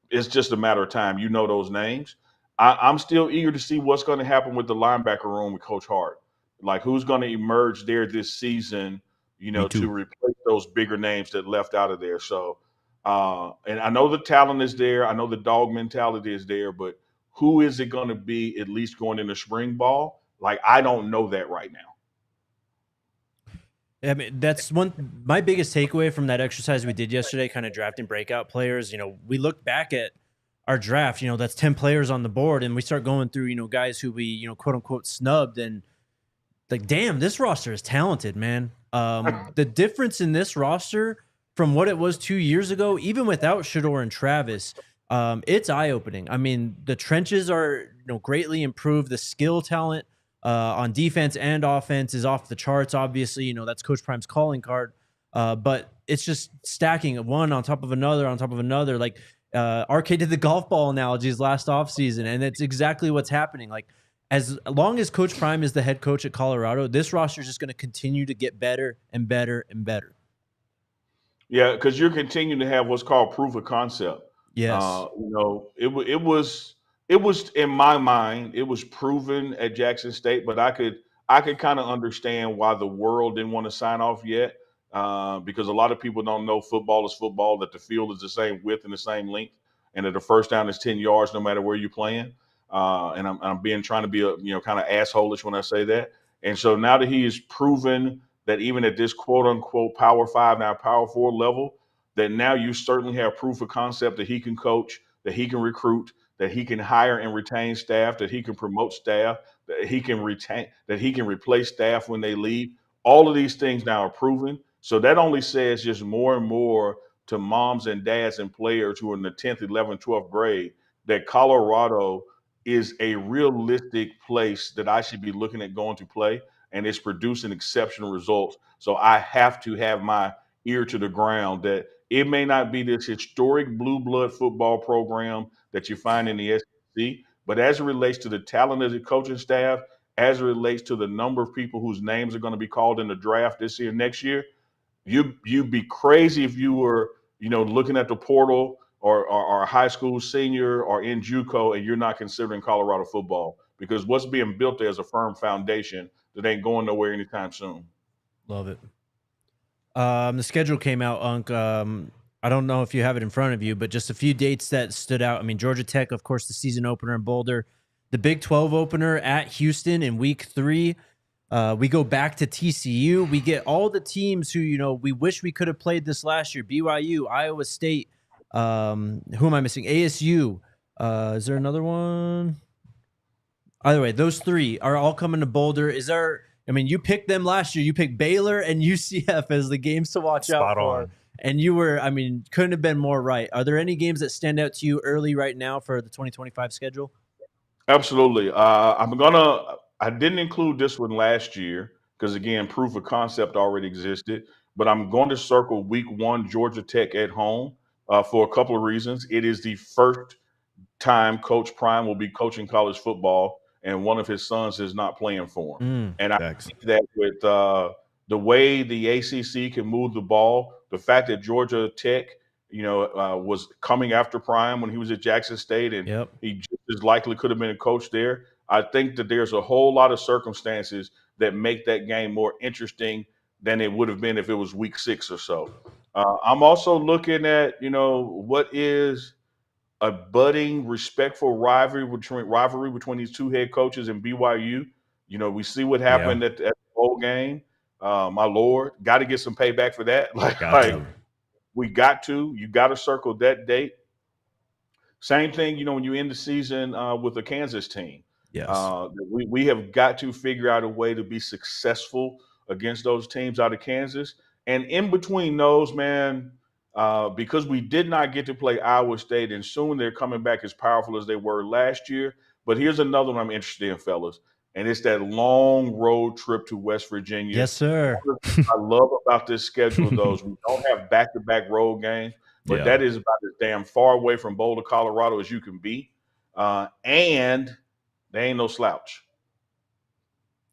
it's just a matter of time. You know those names. I'm still eager to see what's going to happen with the linebacker room with Coach Hart. Like who's going to emerge there this season, to replace those bigger names that left out of there. So, and I know the talent is there. I know the dog mentality is there, but who is it going to be at least going into spring ball? Like, I don't know that right now. I mean, that's my biggest takeaway from that exercise we did yesterday, kind of drafting breakout players. We look back at our draft, that's 10 players on the board, and we start going through, guys who we, quote unquote snubbed, and like, damn, this roster is talented, man. The difference in this roster from what it was 2 years ago, even without Shador and Travis, it's eye-opening. I mean, the trenches are, greatly improved. The skill talent on defense and offense is off the charts. Obviously, that's Coach Prime's calling card. But it's just stacking one on top of another on top of another. Like RK did the golf ball analogies last offseason, and it's exactly what's happening. Like as long as Coach Prime is the head coach at Colorado, this roster is just going to continue to get better and better and better. Yeah, because you're continuing to have what's called proof of concept. Yes. It was in my mind, it was proven at Jackson State, but I could kind of understand why the world didn't want to sign off yet, because a lot of people don't know football is football, that the field is the same width and the same length, and that the first down is 10 yards no matter where you're playing. And I'm trying to be kind of assholish when I say that. And so now that he has proven that even at this quote unquote Power 5, now Power 4 level, that now you certainly have proof of concept that he can coach, that he can recruit, that he can hire and retain staff, that he can promote staff, that he can replace staff when they leave. All of these things now are proven. So that only says just more and more to moms and dads and players who are in the 10th, 11th, 12th grade that Colorado is a realistic place that I should be looking at going to play, and it's producing exceptional results. So I have to have my ear to the ground that it may not be this historic blue blood football program that you find in the SEC, but as it relates to the talent of the coaching staff, as it relates to the number of people whose names are going to be called in the draft this year, next year, you'd be crazy if you were, looking at the portal or a high school senior or in JUCO and you're not considering Colorado football, because what's being built there is a firm foundation that ain't going nowhere anytime soon. Love it. The schedule came out, Unc. I don't know if you have it in front of you, but just a few dates that stood out. I mean, Georgia Tech, of course, the season opener in Boulder, the Big 12 opener at Houston in week 3. We go back to TCU. We get all the teams who, we wish we could have played this last year. BYU, Iowa State. Who am I missing? ASU. Is there another one? Either way, those 3 are all coming to Boulder. You picked them last year. You picked Baylor and UCF as the games to watch out for. And you were, couldn't have been more right. Are there any games that stand out to you early right now for the 2025 schedule? Absolutely. I didn't include this one last year because, again, proof of concept already existed. But I'm going to circle week 1, Georgia Tech at home for a couple of reasons. It is the first time Coach Prime will be coaching college football, and one of his sons is not playing for him. And I think that with the way the ACC can move the ball, the fact that Georgia Tech, was coming after prime when he was at Jackson State, and Yep. he just as likely could have been a coach there. I think that there's a whole lot of circumstances that make that game more interesting than it would have been if it was week 6 or so. I'm also looking at, what is a budding, respectful rivalry between these two head coaches and BYU. We see what happened at the bowl game. My Lord, got to get some payback for that. You got to circle that date. Same thing, when you end the season with a Kansas team. Yes. We have got to figure out a way to be successful against those teams out of Kansas. And in between those, man, because we did not get to play Iowa State, and soon they're coming back as powerful as they were last year. But here's another one I'm interested in, fellas, and it's that long road trip to West Virginia. Yes, sir. One of the things I love about this schedule of those, we don't have back-to-back road games, but that is about as damn far away from Boulder, Colorado as you can be. And they ain't no slouch.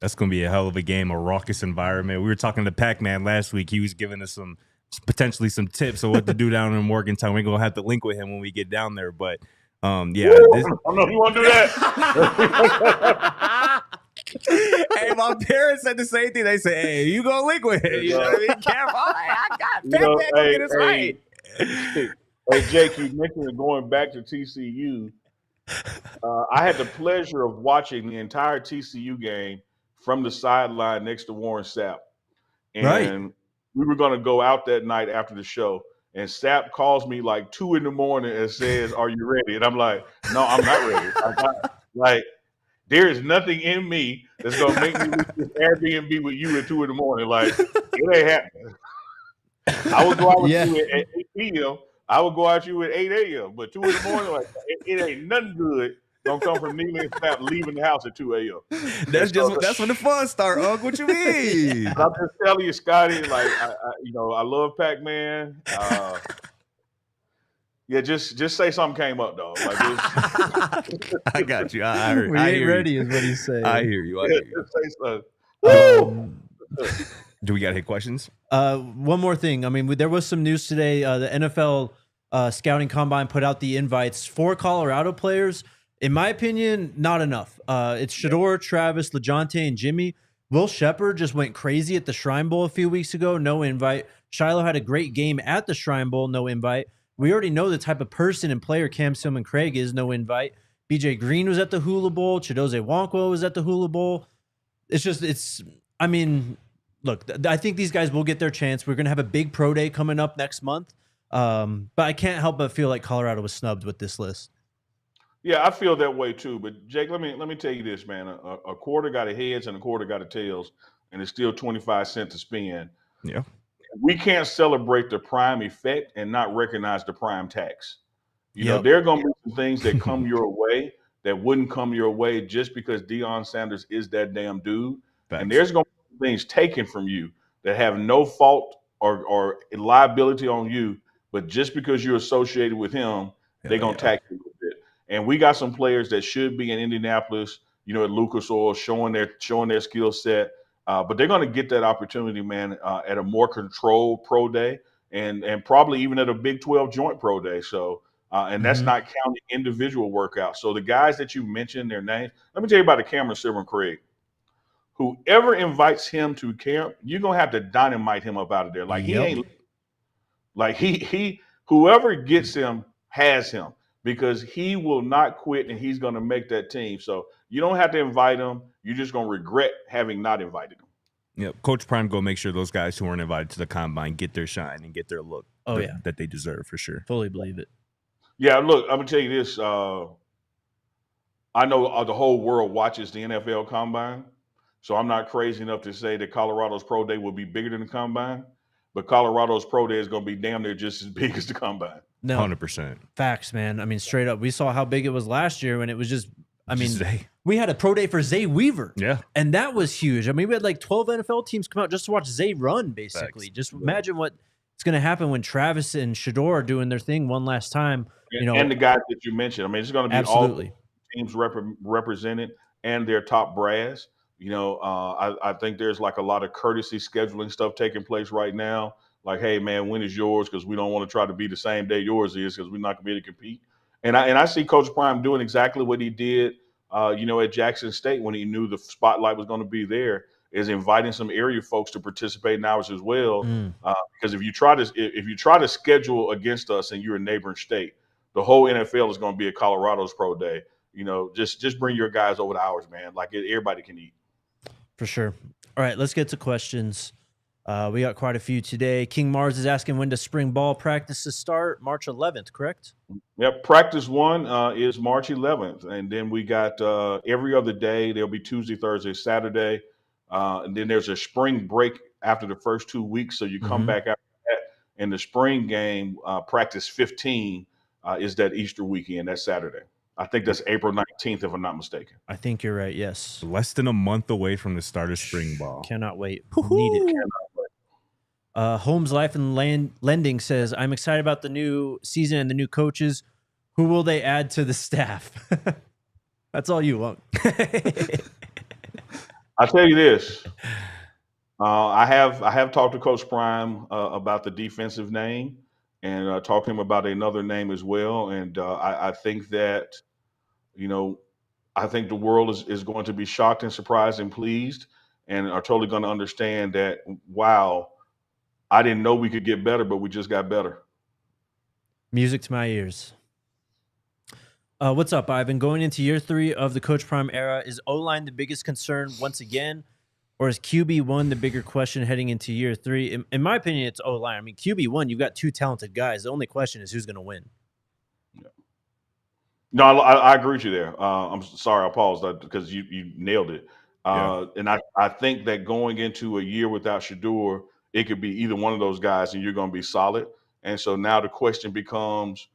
That's going to be a hell of a game, a raucous environment. We were talking to Pac-Man last week. He was giving us potentially some tips on what to do down in Morgantown. We're going to have to link with him when we get down there. But, I don't know if you want to do that. Hey, my parents said the same thing. They said, hey, you going to link with him. You know what I mean? Careful. I got Pac-Man going to get us right. Hey, Jake, you mentioned going back to TCU. I had the pleasure of watching the entire TCU game from the sideline next to Warren Sapp. And we were going to go out that night after the show. And Sapp calls me like 2 a.m. and says, "Are you ready?" And I'm like, "No, I'm not ready. I'm not." Like, there is nothing in me that's going to make me leave this Airbnb with you at 2 a.m. Like, it ain't happening. I would go out with you at 8 p.m. I would go out you at 8 a.m. But 2 a.m, like, it ain't nothing good gonna come from Neely and Snap leaving the house at 2 a.m. That's when the fun start, Unc. What you mean? I'm just telling you, Scotty. Like, I love Pac-Man. Yeah, just say something came up, though. Like, I got you. I heard. We ain't ready, is what he's saying. I hear you. Just say something. Do we got hit questions? One more thing. I mean, there was some news today. The NFL scouting combine put out the invites for Colorado players. In my opinion, not enough. It's Shedeur, Travis, LeJounte, and Jimmy. Will Shepard just went crazy at the Shrine Bowl a few weeks ago. No invite. Shiloh had a great game at the Shrine Bowl. No invite. We already know the type of person and player Cam Silman Craig is. No invite. BJ Green was at the Hula Bowl. Chidozie Nwankwo was at the Hula Bowl. I mean, look, I think these guys will get their chance. We're going to have a big pro day coming up next month. But I can't help but feel like Colorado was snubbed with this list. Yeah, I feel that way too. But Jake, let me tell you this, man. A quarter got a heads and a quarter got a tails, and it's still 25 cents to spend. Yeah. We can't celebrate the prime effect and not recognize the prime tax. There are going to be some things that come your way that wouldn't come your way just because Deion Sanders is that damn dude. Thanks. And there's going to be things taken from you that have no fault or liability on you, but just because you're associated with him, they're going to tax you a little bit. And we got some players that should be in Indianapolis, at Lucas Oil, showing their skill set. But they're going to get that opportunity, man, at a more controlled pro day and probably even at a Big 12 joint pro day. So, and that's not counting individual workouts. So the guys that you mentioned, their names, let me tell you about the Cameron Silver Craig. Whoever invites him to camp, you're going to have to dynamite him up out of there. Like, he ain't – like, whoever gets him has him. Because he will not quit and he's going to make that team. So you don't have to invite him. You're just going to regret having not invited him. Yeah, Coach Prime go make sure those guys who weren't invited to the combine get their shine and get their look that they deserve for sure. Fully believe it. Yeah, look, I'm going to tell you this. I know the whole world watches the NFL combine. So I'm not crazy enough to say that Colorado's pro day will be bigger than the combine. But Colorado's pro day is going to be damn near just as big as the combine. No, 100%. Facts, man. I mean, straight up. We saw how big it was last year when it was just, we had a pro day for Zay Weaver. Yeah. And that was huge. I mean, we had like 12 NFL teams come out just to watch Zay run, basically. Facts. Just imagine what's going to happen when Travis and Shedeur are doing their thing one last time. And the guys that you mentioned. I mean, it's going to be absolutely all teams represented and their top brass. I think there's like a lot of courtesy scheduling stuff taking place right now like, hey man, when is yours? Because we don't want to try to be the same day yours is, because we're not gonna be able to compete. And I see Coach Prime doing exactly what he did, at Jackson State when he knew the spotlight was going to be there, is inviting some area folks to participate in ours as well. Mm, Because if you try to schedule against us and you're a neighboring state, the whole NFL is going to be at Colorado's pro day. Just bring your guys over to ours, man. Like everybody can eat. for sure. All right, let's get to questions. We got quite a few today. King Mars is asking, when does spring ball practices start? March 11th, correct? Yep, practice one is March 11th, and then we got every other day. There'll be Tuesday, Thursday, Saturday, and then there's a spring break after the first 2 weeks. So you come Mhm. back after that, and the spring game, practice 15, is that Easter weekend, that Saturday. I think that's April 19th, if I'm not mistaken. I think you're right. Yes. Less than a month away from the start of spring ball. Cannot wait. Need it. Holmes Life and Lending says, I'm excited about the new season and the new coaches. Who will they add to the staff? That's all you want. I'll tell you this. I have talked to Coach Prime about the defensive name, and talked to him about another name as well. And I think that, I think the world is going to be shocked and surprised and pleased, and are totally going to understand that, wow, I didn't know we could get better, but we just got better. Music to my ears. What's up, Ivan? Going into year 3 of the Coach Prime era, is O-line the biggest concern once again? Or is QB1 the bigger question heading into year 3? In my opinion, it's O-line. I mean, QB1, you've got 2 talented guys. The only question is who's going to win. No, I agree with you there. I'm sorry, I paused because you nailed it. Yeah. And I think that going into a year without Shador, it could be either one of those guys, and you're going to be solid. And so now the question becomes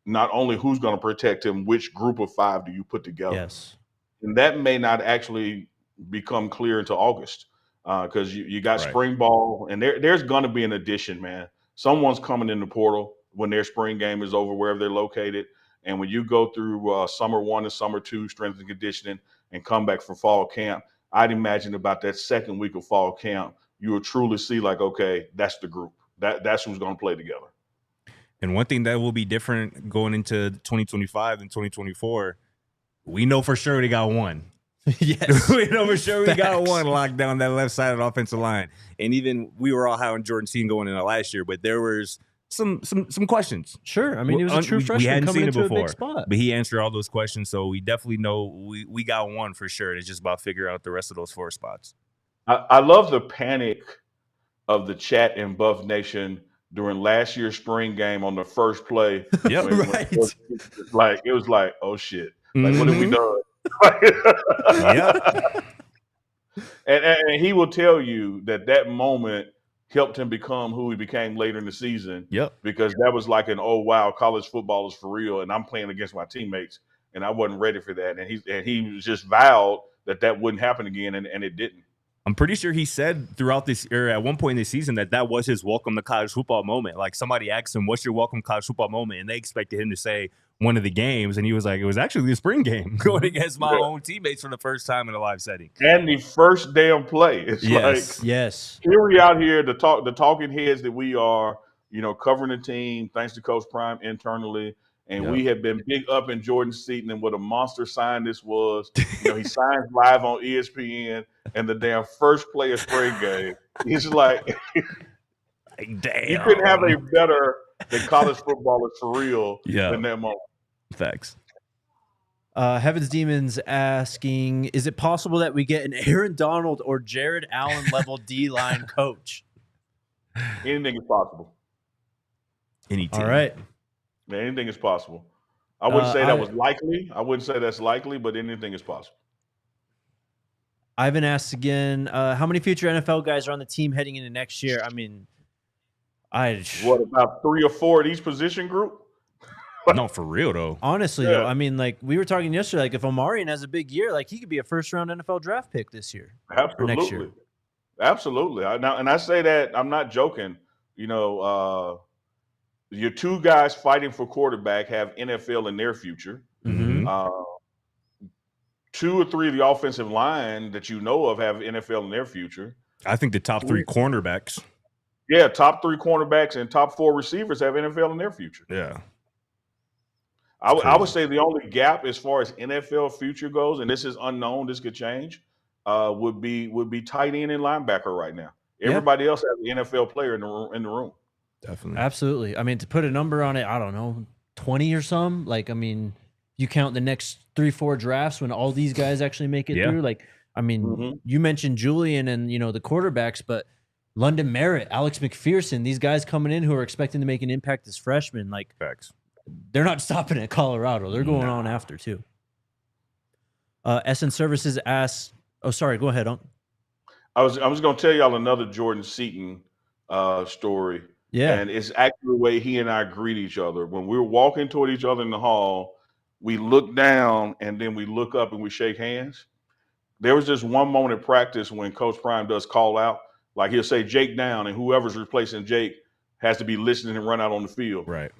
not only who's going to protect him, which group of 5 do you put together? Yes. And that may not actually become clear until August, because you got Right. spring ball, and there's going to be an addition, man. Someone's coming in the portal when their spring game is over, wherever they're located. And when you go through summer 1 and summer 2, strength and conditioning, and come back for fall camp, I'd imagine about that second week of fall camp, you will truly see, like, okay, that's the group. That's who's going to play together. And one thing that will be different going into 2025 and 2024, we know for sure they got one. Yes. We know for sure we got Facts. one locked down that left side of the offensive line. And even we were all high on Jordan Sean going into last year, but there was some questions. Sure. I mean, he was a true We freshman hadn't coming seen it into a before, big spot. but he answered all those questions. So we definitely know we got one for sure. It's just about figuring out the rest of those 4 spots. I love the panic of the chat in Buff Nation during last year's spring game on the first play. Yep. Right. It was like, oh shit, like what have we done? Yep. And he will tell you that moment helped him become who he became later in the season. Yep. Because that was like an, oh wow, college football is for real, and I'm playing against my teammates, and I wasn't ready for that. And he just vowed that wouldn't happen again, and it didn't. I'm pretty sure he said throughout this, or at one point in the season, that was his welcome to college football moment. Like somebody asked him, "What's your welcome to college football moment?" And they expected him to say one of the games, and he was like, "It was actually the spring game, going against my own teammates for the first time in a live setting." And the first damn play. It's Yes. like, Yes. here we out here, the talking heads that we are, covering the team, thanks to Coach Prime internally. And we have been big up in Jordan Seaton and what a monster sign this was. He signs live on ESPN, and the damn first play of spring game. He's like, Damn. you couldn't have a better than college football is for real than that moment. Facts. Heaven's Demons asking, is it possible that we get an Aaron Donald or Jared Allen level D-line coach? Anything is possible. Any team. All right. Anything is possible. I wouldn't say that was likely. I wouldn't say that's likely, but anything is possible. Ivan asks again, how many future NFL guys are on the team heading into next year? I mean, what, about 3 or 4 of each position group? No, for real though. Honestly, though, I mean, like we were talking yesterday, like if Omarion has a big year, like he could be a first-round NFL draft pick this year. Absolutely. Or next year. Absolutely. And I say that, I'm not joking. Your 2 guys fighting for quarterback have NFL in their future. Mm-hmm. 2 or 3 of the offensive line that you know of have NFL in their future. I think the top 3 cornerbacks. Yeah, top 3 cornerbacks and top 4 receivers have NFL in their future. Yeah. I would say the only gap as far as NFL future goes, and this is unknown, this could change, would be tight end and linebacker right now. Yeah. Everybody else has an NFL player in the room. Definitely. Absolutely. I mean, to put a number on it, I don't know, 20 or some. Like, I mean, you count the next 3-4 drafts when all these guys actually make it through. Like, I mean, you mentioned Julian and, you know, the quarterbacks, but London Merritt, Alex McPherson, these guys coming in who are expecting to make an impact as freshmen, like, Facts. they're not stopping at Colorado. They're going on after, too. SN Services asks, oh, sorry, go ahead, Unc. I was going to tell y'all another Jordan Seaton story. Yeah. And it's actually the way he and I greet each other. When we're walking toward each other in the hall, we look down and then we look up and we shake hands. There was just one moment in practice when Coach Prime does call out, like he'll say Jake down, and whoever's replacing Jake has to be listening and run out on the field. Right.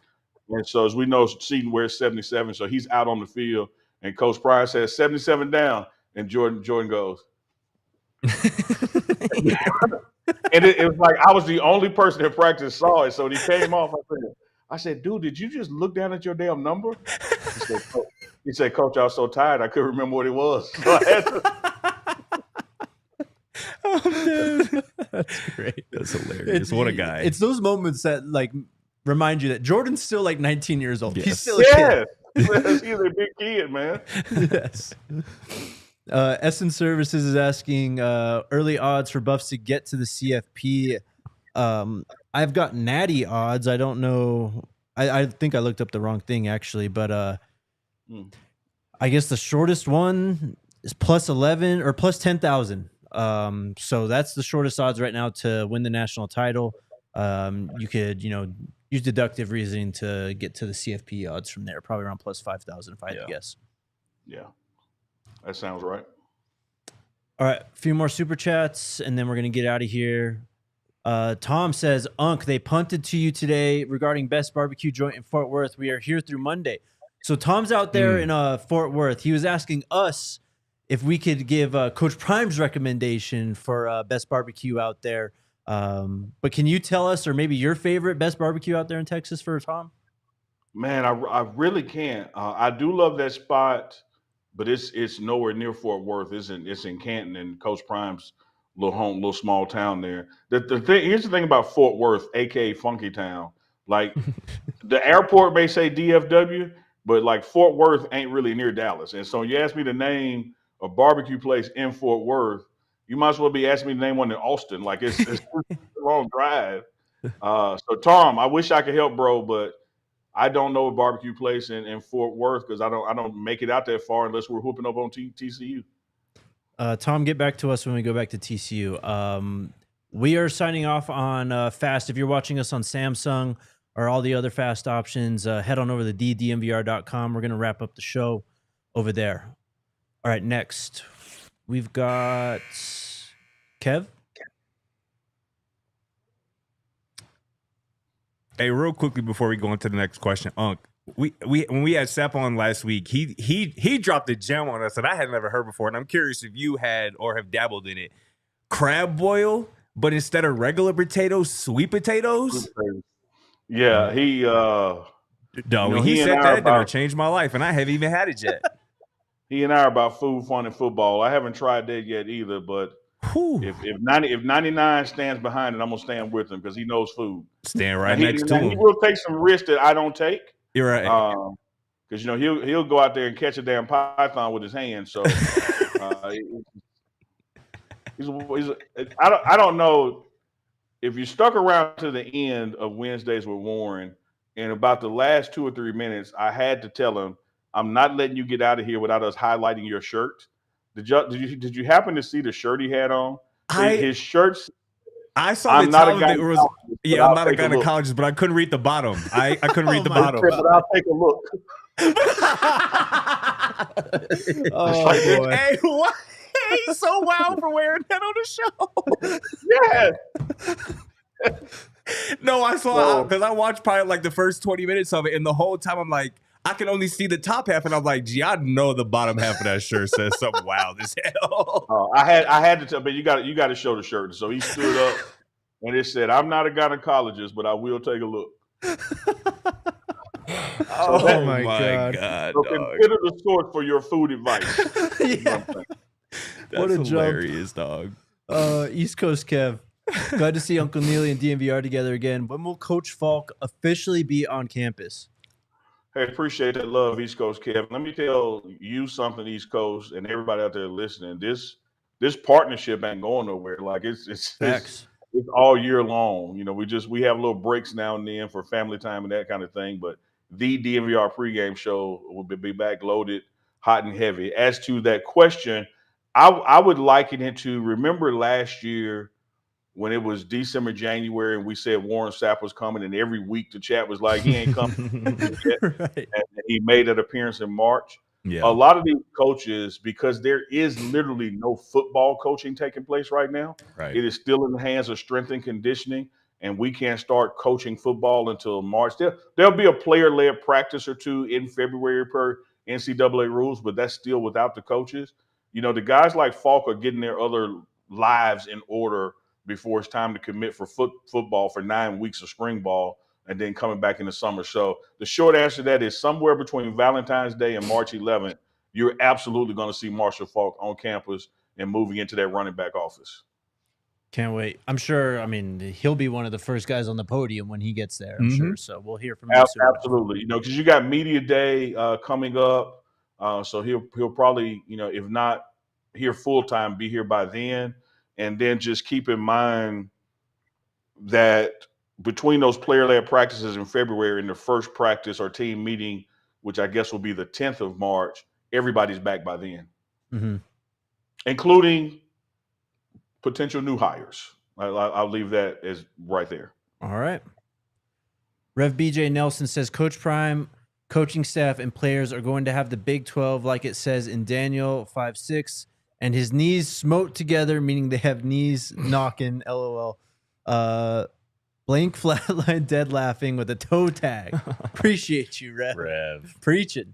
And so as we know, Seaton wears 77, so he's out on the field, and Coach Prime says 77 down, and Jordan goes. And it was like I was the only person in practice saw it. So when he came off, I said, dude, did you just look down at your damn number? He said, Coach, I was so tired I couldn't remember what it was. So I had to... Oh, dude. That's great. That's hilarious. What a guy. It's those moments that like remind you that Jordan's still like 19 years old. Yes. He's still a kid. He's a big kid, man. Yes. SN Services is asking early odds for Buffs to get to the CFP. I've got natty odds. I don't know. I think I looked up the wrong thing actually, but I guess the shortest one is plus 11 or plus 10,000. So that's the shortest odds right now to win the national title. You could, use deductive reasoning to get to the CFP odds from there, probably around plus 5,000 if I had to guess. Yeah. That sounds right. All right, a few more super chats, and then we're going to get out of here. Tom says, Unc, they punted to you today regarding best barbecue joint in Fort Worth. We are here through Monday. So Tom's out there in Fort Worth. He was asking us if we could give Coach Prime's recommendation for best barbecue out there. But can you tell us, or maybe your favorite best barbecue out there in Texas for Tom? Man, I really can't. I do love that spot. But it's nowhere near Fort Worth. It's in Canton and Coach Prime's little small town there. Here's the thing about Fort Worth, aka Funky Town. Like the airport may say DFW, but like Fort Worth ain't really near Dallas. And so you ask me to name a barbecue place in Fort Worth, you might as well be asking me to name one in Austin. Like it's a long drive. So Tom, I wish I could help, bro, but I don't know a barbecue place in Fort Worth because I don't make it out that far unless we're whooping up on TCU. Tom, get back to us when we go back to TCU. We are signing off on Fast. If you're watching us on Samsung or all the other Fast options, head on over to ddmvr.com. We're going to wrap up the show over there. All right, next we've got Kev. Hey, real quickly before we go into the next question, Unc, we when we had Sepp on last week, he dropped a gem on us that I had never heard before, and I'm curious if you had or have dabbled in it. Crab boil, but instead of regular potatoes, sweet potatoes. Yeah, he. When he said that, it changed my life, and I haven't even had it yet. He and I are about food, fun, and football. I haven't tried that yet either, but. If 99 stands behind it, I'm gonna stand with him because he knows food. Stand right next to him. He will take some risks that I don't take. You're right. Because he'll go out there and catch a damn python with his hands. So I don't know if you stuck around to the end of Wednesdays with Warren. In about the last 2 or 3 minutes, I had to tell him, I'm not letting you get out of here without us highlighting your shirt. Did you happen to see the shirt he had on? His shirts. I saw the top of it. I'm not a gynecologist, but I couldn't read the bottom. I couldn't read the bottom. But I'll take a look. Boy. Hey, what? He's so wild for wearing that on the show. Yeah. No, I saw because I watched probably like the first 20 minutes of it, and the whole time I'm like, I can only see the top half, and I'm like, gee, I know the bottom half of that shirt says something wild as hell. I had to tell, but you got to show the shirt. So he stood up and it said, "I'm not a gynecologist, but I will take a look." Oh my God. So dog. consider the source for your food advice. You know Yeah. what I'm saying? That's What a jump. hilarious, dog. East Coast Kev. Glad to see Uncle Neely and DMVR together again. When will Coach Faulk officially be on campus? Hey, appreciate that love, East Coast Kevin. Let me tell you something, East Coast, and everybody out there listening. This partnership ain't going nowhere. Like it's all year long. You know, we have little breaks now and then for family time and that kind of thing. But the DMVR pregame show will be back loaded, hot and heavy. As to that question, I would liken it to, remember last year when it was December, January, and we said Warren Sapp was coming, and every week the chat was like, he ain't coming yet. Right. And he made that appearance in March. Yeah. A lot of these coaches, because there is literally no football coaching taking place right now, Right. it is still in the hands of strength and conditioning, and we can't start coaching football until March. There'll be a player-led practice or two in February per NCAA rules, but that's still without the coaches. You know, the guys like Faulk are getting their other lives in order before it's time to commit for football for 9 weeks of spring ball and then coming back in the summer. So the short answer to that is somewhere between Valentine's Day and March 11th, you're absolutely going to see Marshall Faulk on campus and moving into that running back office. Can't wait. I'm sure, I mean, he'll be one of the first guys on the podium when he gets there, I'm sure. So we'll hear from him soon. Absolutely. You know, because you got media day coming up. So he'll probably, you know, if not here full time, be here by then. And then just keep in mind that between those player-led practices in February and the first practice or team meeting, which I guess will be the 10th of March, everybody's back by then, including potential new hires. I'll leave that as right there. All right. Rev BJ Nelson says, Coach Prime, coaching staff, and players are going to have the Big 12 like it says in Daniel 5:6, and his knees smote together, meaning they have knees knocking, LOL. Blank flatline dead laughing with a toe tag. Appreciate you, Rev. Preaching.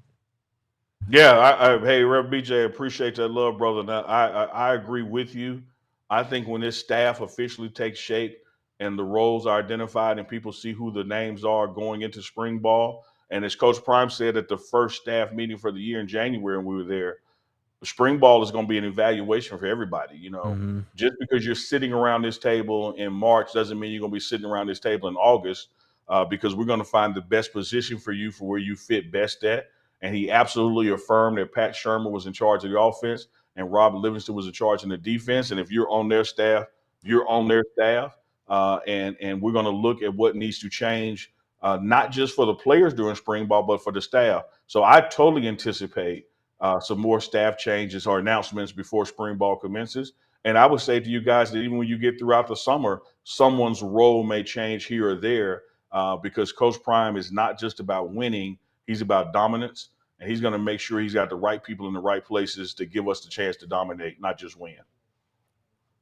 Yeah, hey, Rev BJ, appreciate that love, brother. Now, I agree with you. I think when this staff officially takes shape and the roles are identified and people see who the names are going into spring ball, and as Coach Prime said at the first staff meeting for the year in January when we were there, spring ball is going to be an evaluation for everybody. You know, just because you're sitting around this table in March doesn't mean you're going to be sitting around this table in August, because we're going to find the best position for you for where you fit best at. And he absolutely affirmed that Pat Shermer was in charge of the offense and Rob Livingston was in charge of the defense. And if you're on their staff, you're on their staff. And we're going to look at what needs to change, not just for the players during spring ball, but for the staff. So I totally anticipate some more staff changes or announcements before spring ball commences. And I would say to you guys that even when you get throughout the summer, someone's role may change here or there, because Coach Prime is not just about winning. He's about dominance, and he's going to make sure he's got the right people in the right places to give us the chance to dominate, not just win.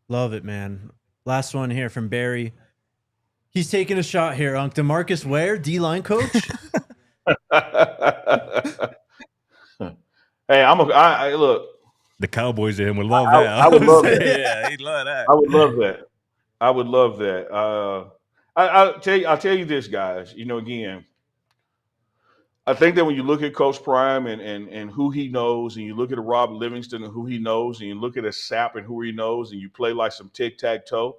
Love it, man. Last one here from Barry. He's taking a shot here, Unc. DeMarcus Ware, D-line coach? Hey, I look. The Cowboys in him would love that. I would love that. Yeah, he'd love that. I would love that. I would love that. I'll tell you this, guys. You know, again, I think that when you look at Coach Prime and who he knows, and you look at a Rob Livingston and who he knows, and you look at a Sapp and who he knows, and you play like some tic-tac-toe,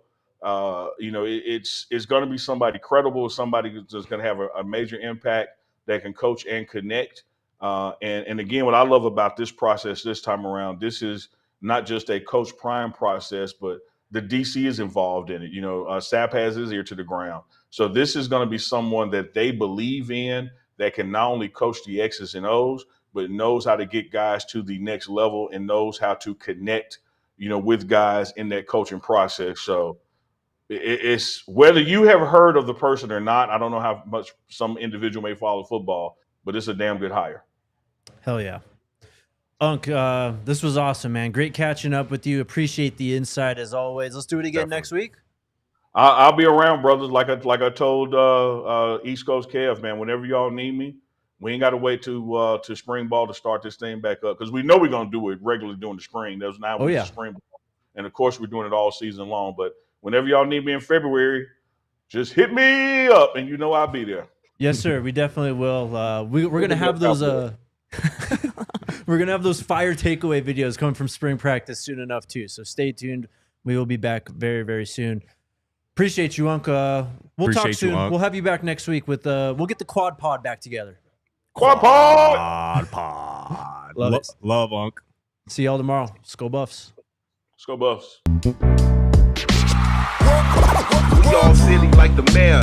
you know, it's going to be somebody credible, somebody that's going to have a major impact that can coach and connect. And again, what I love about this process this time around, this is not just a Coach Prime process, but the DC is involved in it. You know, Sapp has his ear to the ground. So this is going to be someone that they believe in, that can not only coach the X's and O's, but knows how to get guys to the next level and knows how to connect, you know, with guys in that coaching process. So it's whether you have heard of the person or not. I don't know how much some individual may follow football, but it's a damn good hire. Hell yeah. Unc, this was awesome, man. Great catching up with you. Appreciate the insight as always. Let's do it again next week. I'll be around, brothers. Like I told East Coast Kev, man. Whenever y'all need me, we ain't got to wait to spring ball to start this thing back up, because we know we're gonna do it regularly during the spring. There's now spring ball, and of course we're doing it all season long. But whenever y'all need me in February, just hit me up, and you know I'll be there. Yes, sir. We definitely will. We're gonna have those. We're gonna have those fire takeaway videos coming from spring practice soon enough too. So stay tuned. We will be back very, very soon. Appreciate you, Unc. We'll talk Appreciate soon. you, Unc. We'll have you back next week with. We'll get the quad pod back together. Quad pod. Pod. Love it. Love, Unc. See y'all tomorrow. Let's go Buffs. Let's go Buffs. We all silly like the mayor.